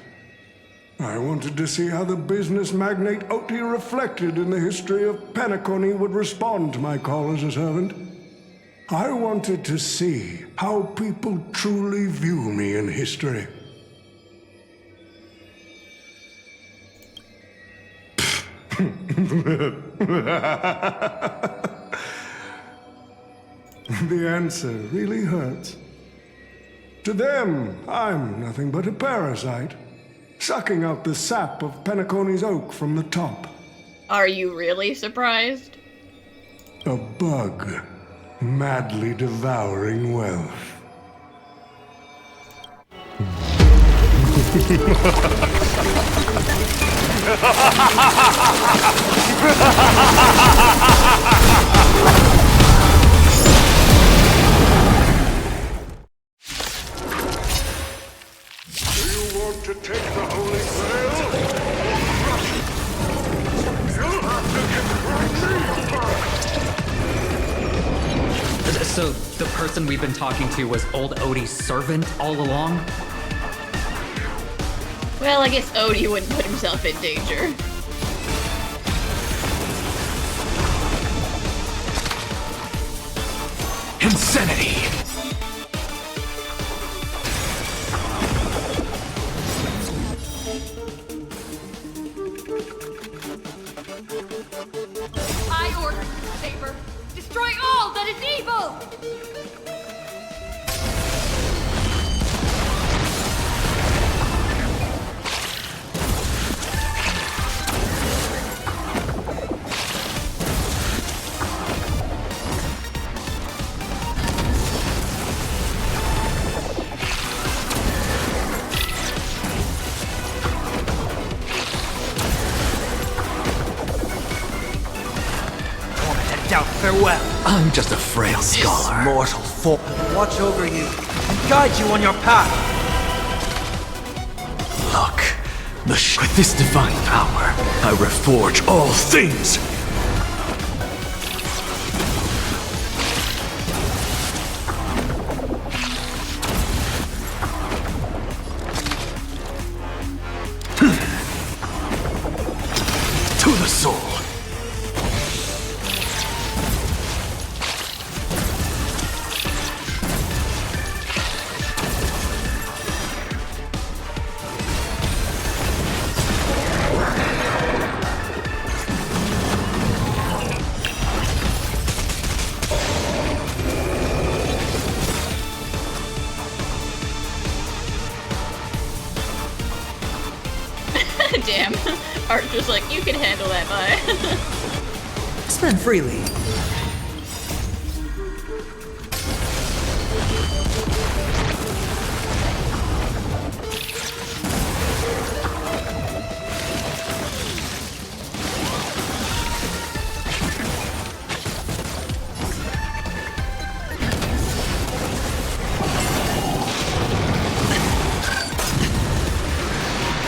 I wanted to see how the business magnate Oti reflected in the history of Penacony would respond to my call as a servant. I wanted to see how people truly view me in history. The answer really hurts. To them, I'm nothing but a parasite, sucking out the sap of Penacony's oak from the top. Are you really surprised? A bug, madly devouring wealth. Do you want to take the Holy Grail? You'll have to confront me. So, the person we've been talking to was old Odie's servant all along? Well, I guess Odie wouldn't put himself in danger. Insanity! I order you, Saber. Destroy all that is evil! Farewell. I'm just a frail scholar. Mortal foe. Watch over you and guide you on your path. Look, with this divine power, I reforge all things. To the soul. Damn. Archer's like, you can handle that, bye. Spend freely.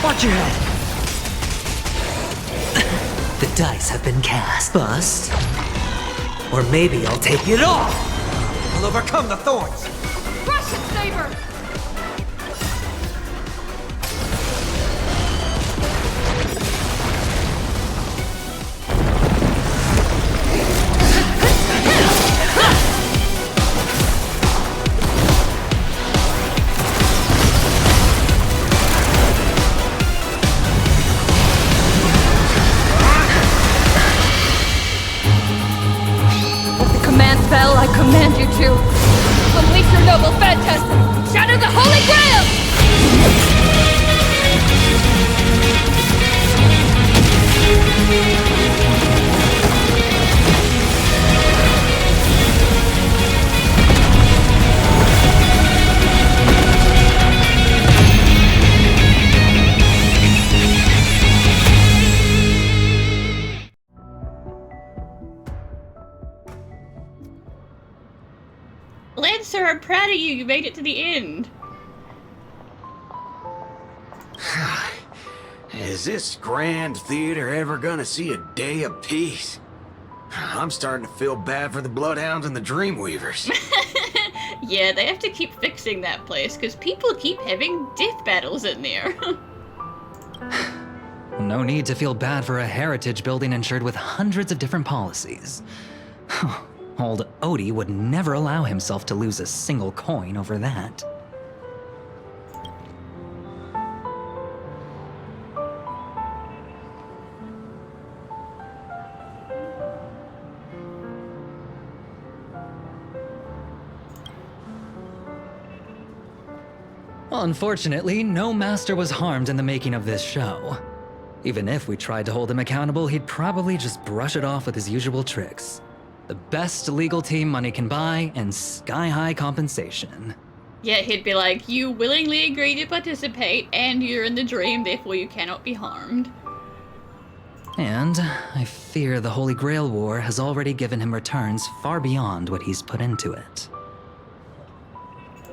Watch your head. The dice have been cast. Bust. Or maybe I'll take it all. I'll overcome the thorns. Rush it, Saber! Spell I command you to. Unleash your noble phantasm! Shatter the Holy Grail! Lancer, I'm proud of you. You made it to the end. Is this grand theater ever gonna see a day of peace? I'm starting to feel bad for the Bloodhounds and the Dreamweavers. Yeah, they have to keep fixing that place because people keep having death battles in there. No need to feel bad for a heritage building insured with hundreds of different policies. Old Odie would never allow himself to lose a single coin over that. Unfortunately, no master was harmed in the making of this show. Even if we tried to hold him accountable, he'd probably just brush it off with his usual tricks. The best legal team money can buy, and sky-high compensation. Yeah, he'd be like, you willingly agree to participate, and you're in the dream, therefore you cannot be harmed. And I fear the Holy Grail War has already given him returns far beyond what he's put into it.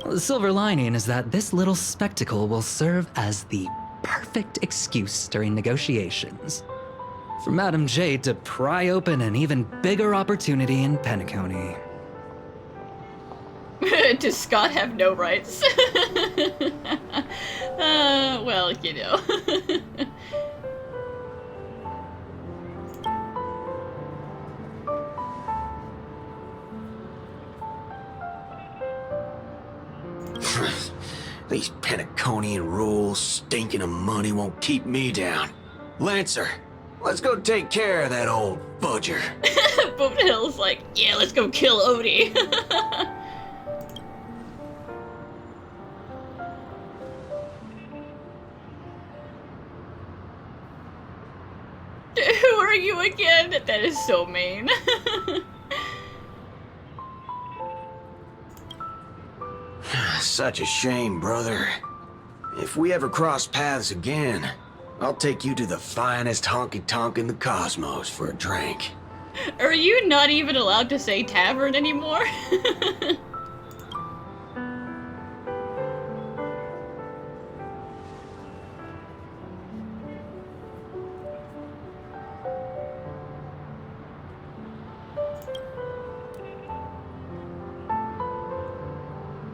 The silver lining is that this little spectacle will serve as the perfect excuse during negotiations for Madame Jade to pry open an even bigger opportunity in Penacony. Does Scott have no rights? Well, you know. These Penaconian rules, stinking of money won't keep me down. Lancer, let's go take care of that old fudger. Boomhill's like, yeah, let's go kill Odie. Who are you again? That is so mean. Such a shame, brother. If we ever cross paths again, I'll take you to the finest honky-tonk in the cosmos for a drink. Are you not even allowed to say tavern anymore?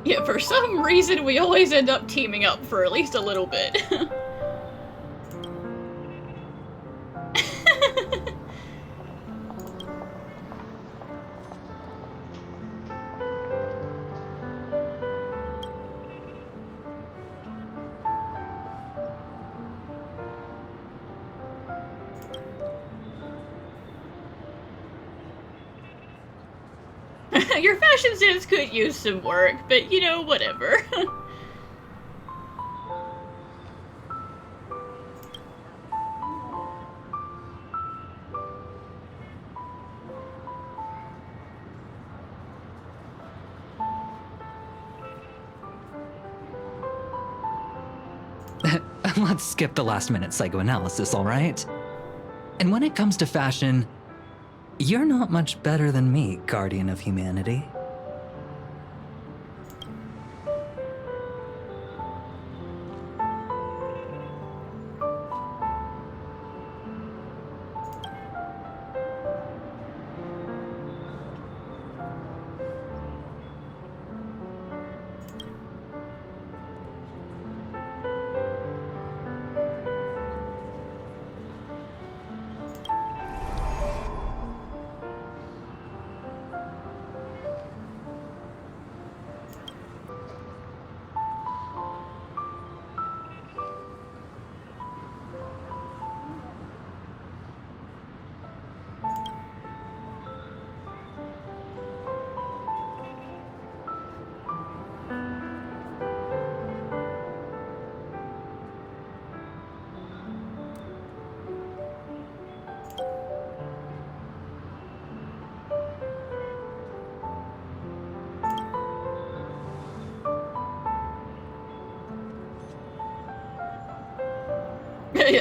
Yeah, for some reason we always end up teaming up for at least a little bit. Your fashion sense could use some work, but you know, whatever. Let's skip the last-minute psychoanalysis, all right? And when it comes to fashion, you're not much better than me, Guardian of Humanity.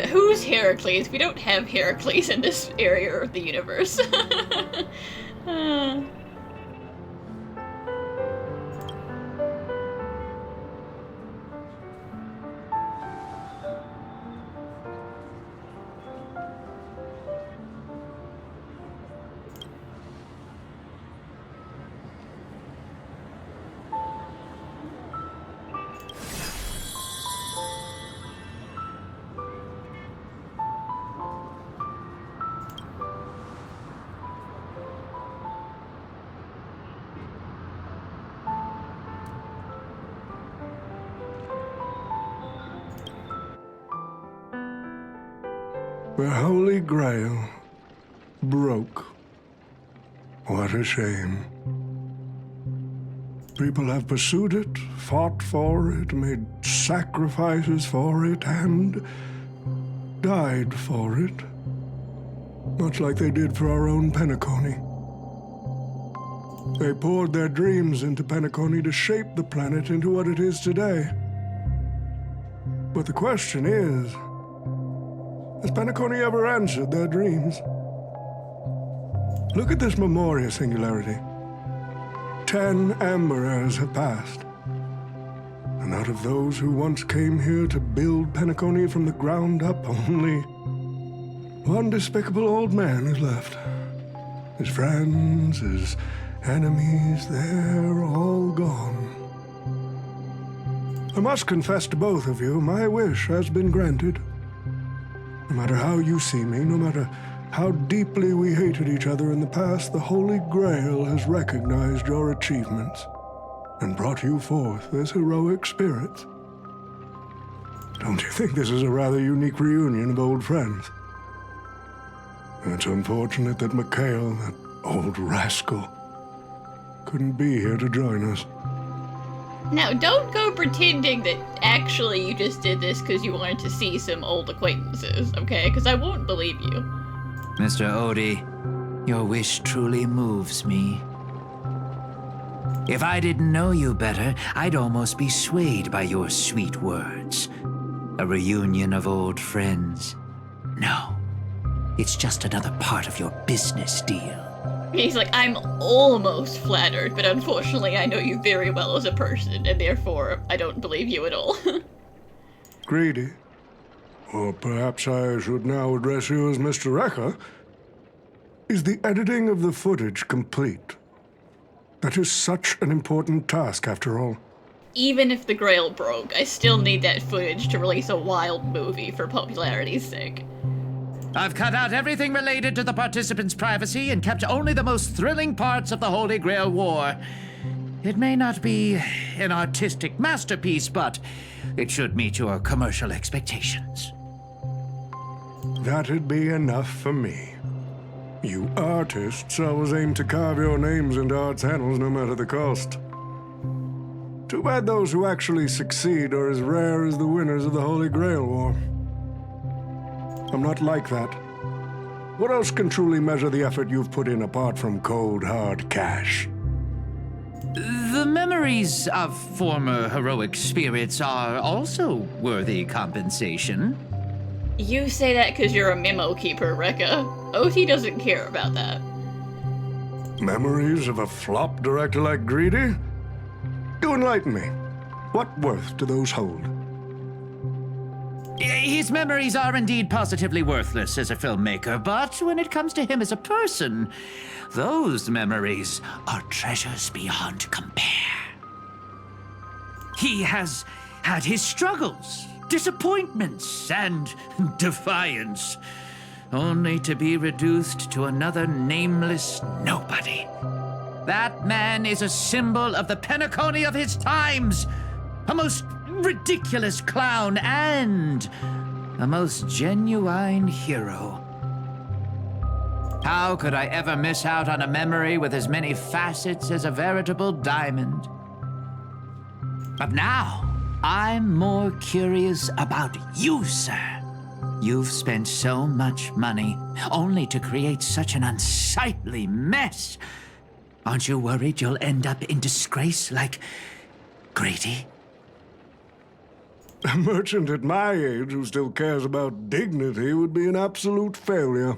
Who's Heracles? We don't have Heracles in this area of the universe. The Holy Grail broke. What a shame. People have pursued it, fought for it, made sacrifices for it, and died for it. Much like they did for our own Penacony. They poured their dreams into Penacony to shape the planet into what it is today. But the question is, has Penacony ever answered their dreams? Look at this Memoria singularity. 10 Amber Heirs have passed. And out of those who once came here to build Penacony from the ground up, only one despicable old man is left. His friends, his enemies, they're all gone. I must confess to both of you, my wish has been granted. No matter how you see me, no matter how deeply we hated each other in the past, the Holy Grail has recognized your achievements and brought you forth as heroic spirits. Don't you think this is a rather unique reunion of old friends? It's unfortunate that Mikhail, that old rascal, couldn't be here to join us. Now, don't go pretending that actually you just did this because you wanted to see some old acquaintances, okay? Because I won't believe you. Mr. Odie, your wish truly moves me. If I didn't know you better, I'd almost be swayed by your sweet words. A reunion of old friends. No, it's just another part of your business deal. He's like, I'm almost flattered, but unfortunately I know you very well as a person, and therefore I don't believe you at all. Greedy. Or perhaps I should now address you as Mr. Rekka. Is the editing of the footage complete? That is such an important task, after all. Even if the Grail broke, I still need that footage to release a wild movie for popularity's sake. I've cut out everything related to the participants' privacy and kept only the most thrilling parts of the Holy Grail War. It may not be an artistic masterpiece, but it should meet your commercial expectations. That'd be enough for me. You artists always aim to carve your names into art's annals no matter the cost. Too bad those who actually succeed are as rare as the winners of the Holy Grail War. I'm not like that. What else can truly measure the effort you've put in apart from cold, hard cash? The memories of former heroic spirits are also worthy compensation. You say that because you're a memo keeper, Rekka. OT doesn't care about that. Memories of a flop director like Greedy? Do enlighten me. What worth do those hold? His memories are indeed positively worthless as a filmmaker, but when it comes to him as a person, those memories are treasures beyond compare. He has had his struggles, disappointments, and defiance, only to be reduced to another nameless nobody. That man is a symbol of the Penacony of his times, a most ridiculous clown and a most genuine hero. How could I ever miss out on a memory with as many facets as a veritable diamond? But now, I'm more curious about you, sir. You've spent so much money only to create such an unsightly mess. Aren't you worried you'll end up in disgrace like Grady? A merchant at my age who still cares about dignity would be an absolute failure.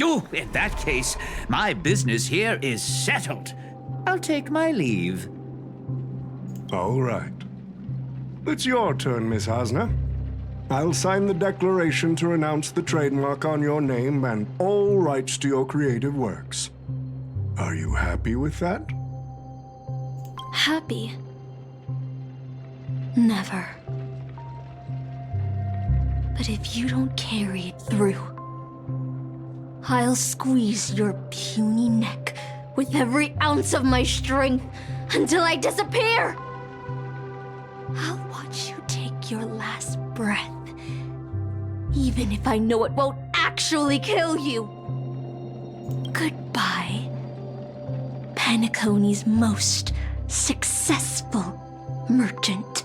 Oh, in that case, my business here is settled. I'll take my leave. All right. It's your turn, Miss Hasna. I'll sign the declaration to renounce the trademark on your name and all rights to your creative works. Are you happy with that? Happy? Never. But if you don't carry it through, I'll squeeze your puny neck with every ounce of my strength until I disappear! I'll watch you take your last breath, even if I know it won't actually kill you. Goodbye, Penacony's most successful merchant.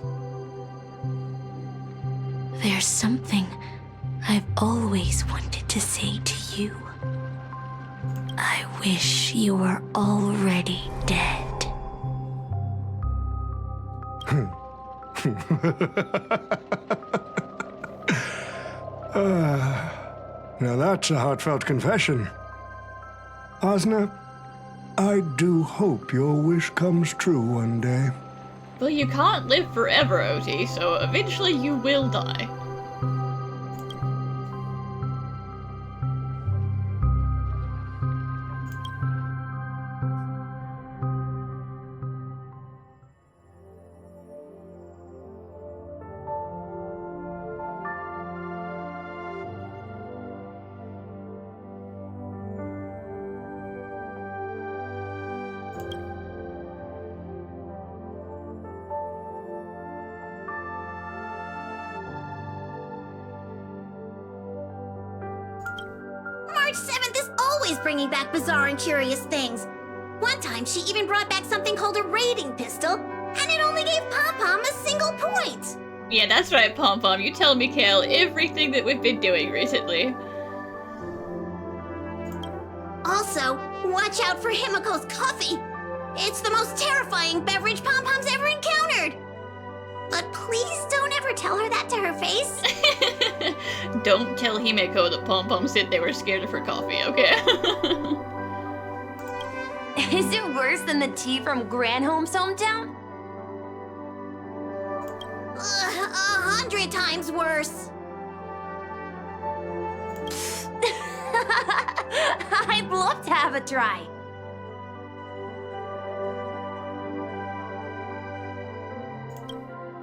There's something I've always wanted to say to you. I wish you were already dead. Now that's a heartfelt confession. Osna, I do hope your wish comes true one day. Well, you can't live forever, OT, so eventually you will die. March 7th is always bringing back bizarre and curious things. One time, she even brought back something called a raiding pistol, and it only gave Pom-Pom a single point. Yeah, that's right, Pom-Pom. You tell Mikhail everything that we've been doing recently. Also, watch out for Himiko's coffee. It's the most terrifying beverage Pom-Pom's ever encountered. But please don't ever tell her that to her face. Don't tell Himiko that Pom-Pom said they were scared of her coffee, okay? Is it worse than the tea from Granholm's hometown? 100 times worse. I'd love to have a try.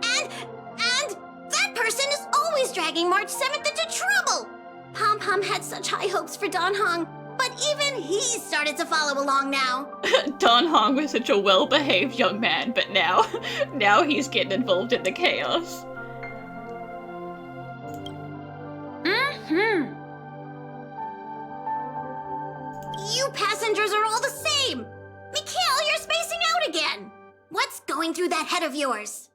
And that person is always dragging March 7th into trouble. Pom-Pom had such high hopes for Don Hong, but even he started to follow along now. Don Hong was such a well-behaved young man, but now he's getting involved in the chaos. You passengers are all the same! Mikhail, you're spacing out again! What's going through that head of yours?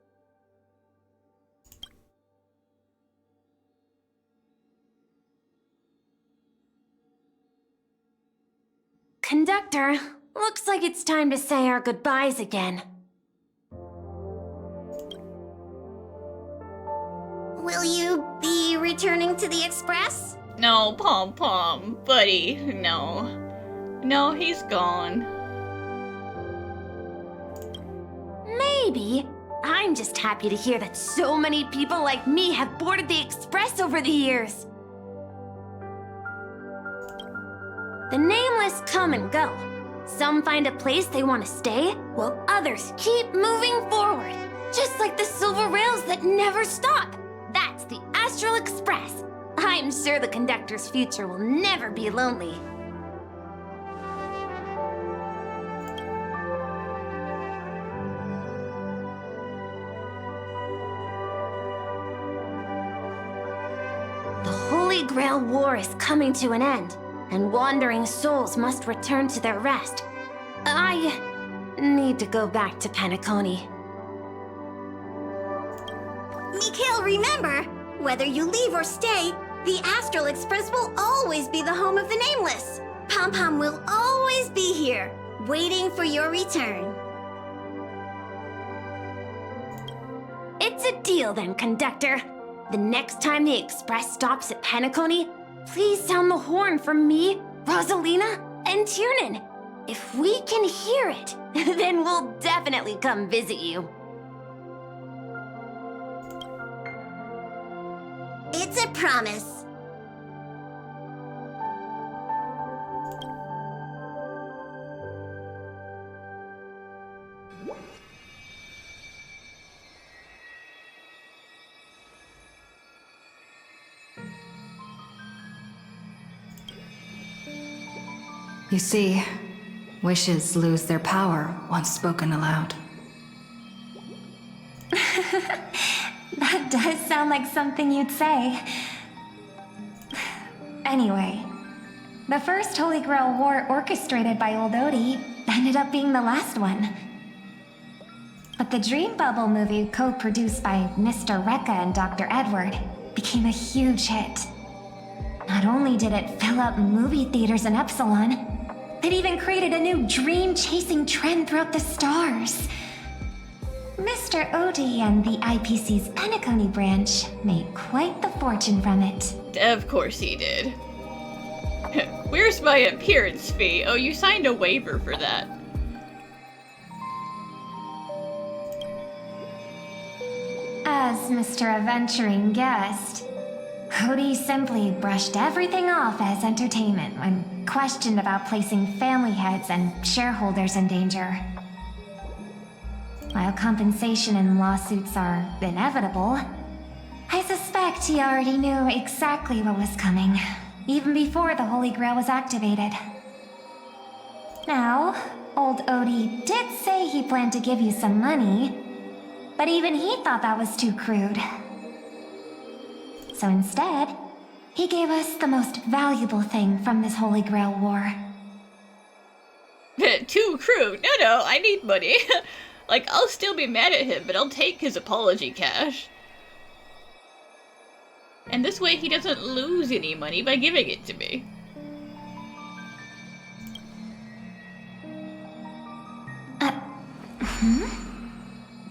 Conductor, looks like it's time to say our goodbyes again. Will you be returning to the Express? No, Pom-Pom, buddy, no. No, he's gone. Maybe. I'm just happy to hear that so many people like me have boarded the Express over the years. The nameless come and go. Some find a place they want to stay, while others keep moving forward. Just like the silver rails that never stop. That's the Astral Express. I'm sure the conductor's future will never be lonely. The Holy Grail War is coming to an end, and wandering souls must return to their rest. I need to go back to Penacony. Mikhail, remember, whether you leave or stay, the Astral Express will always be the home of the Nameless. Pom-Pom will always be here, waiting for your return. It's a deal then, conductor. The next time the Express stops at Penacony, please sound the horn for me, Rosalina, and Tiernan. If we can hear it, then we'll definitely come visit you. It's a promise. You see, wishes lose their power once spoken aloud. That does sound like something you'd say. Anyway, the first Holy Grail War orchestrated by Old Odie ended up being the last one. But the Dream Bubble movie, co-produced by Mr. Rekka and Dr. Edward, became a huge hit. Not only did it fill up movie theaters in Epsilon, it even created a new dream-chasing trend throughout the stars. Mr. Odie and the IPC's Penacony branch made quite the fortune from it. Of course he did. Where's my appearance fee? Oh, you signed a waiver for that. As Mr. Adventuring guest, Odie simply brushed everything off as entertainment when questioned about placing family heads and shareholders in danger. While compensation and lawsuits are inevitable, I suspect he already knew exactly what was coming, even before the Holy Grail was activated. Now, old Odie did say he planned to give you some money, but even he thought that was too crude. So instead, he gave us the most valuable thing from this Holy Grail war. Too crude. No, I need money. Like, I'll still be mad at him, but I'll take his apology cash. And this way he doesn't lose any money by giving it to me.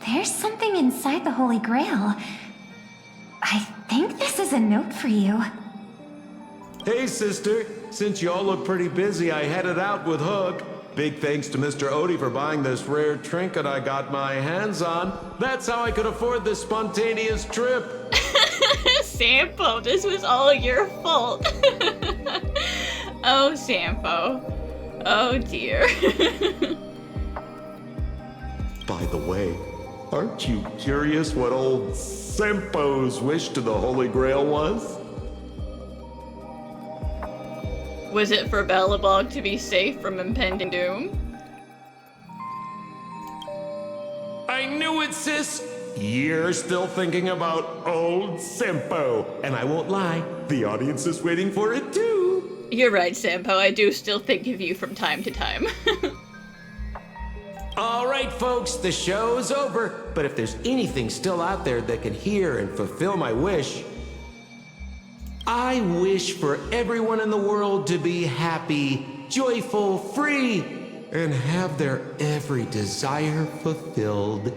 There's something inside the Holy Grail. I think this is a note for you. Hey, sister. Since y'all look pretty busy, I headed out with Hook. Big thanks to Mr. Odie for buying this rare trinket I got my hands on. That's how I could afford this spontaneous trip. Sampo, this was all your fault. Oh, Sampo. Oh, dear. By the way, aren't you curious what old Sampo's wish to the Holy Grail was? Was it for Balabog to be safe from impending doom? I knew it, sis! You're still thinking about old Sampo. And I won't lie, the audience is waiting for it too. You're right, Sampo. I do still think of you from time to time. Alright, folks, the show's over. But if there's anything still out there that can hear and fulfill my wish, I wish for everyone in the world to be happy, joyful, free, and have their every desire fulfilled.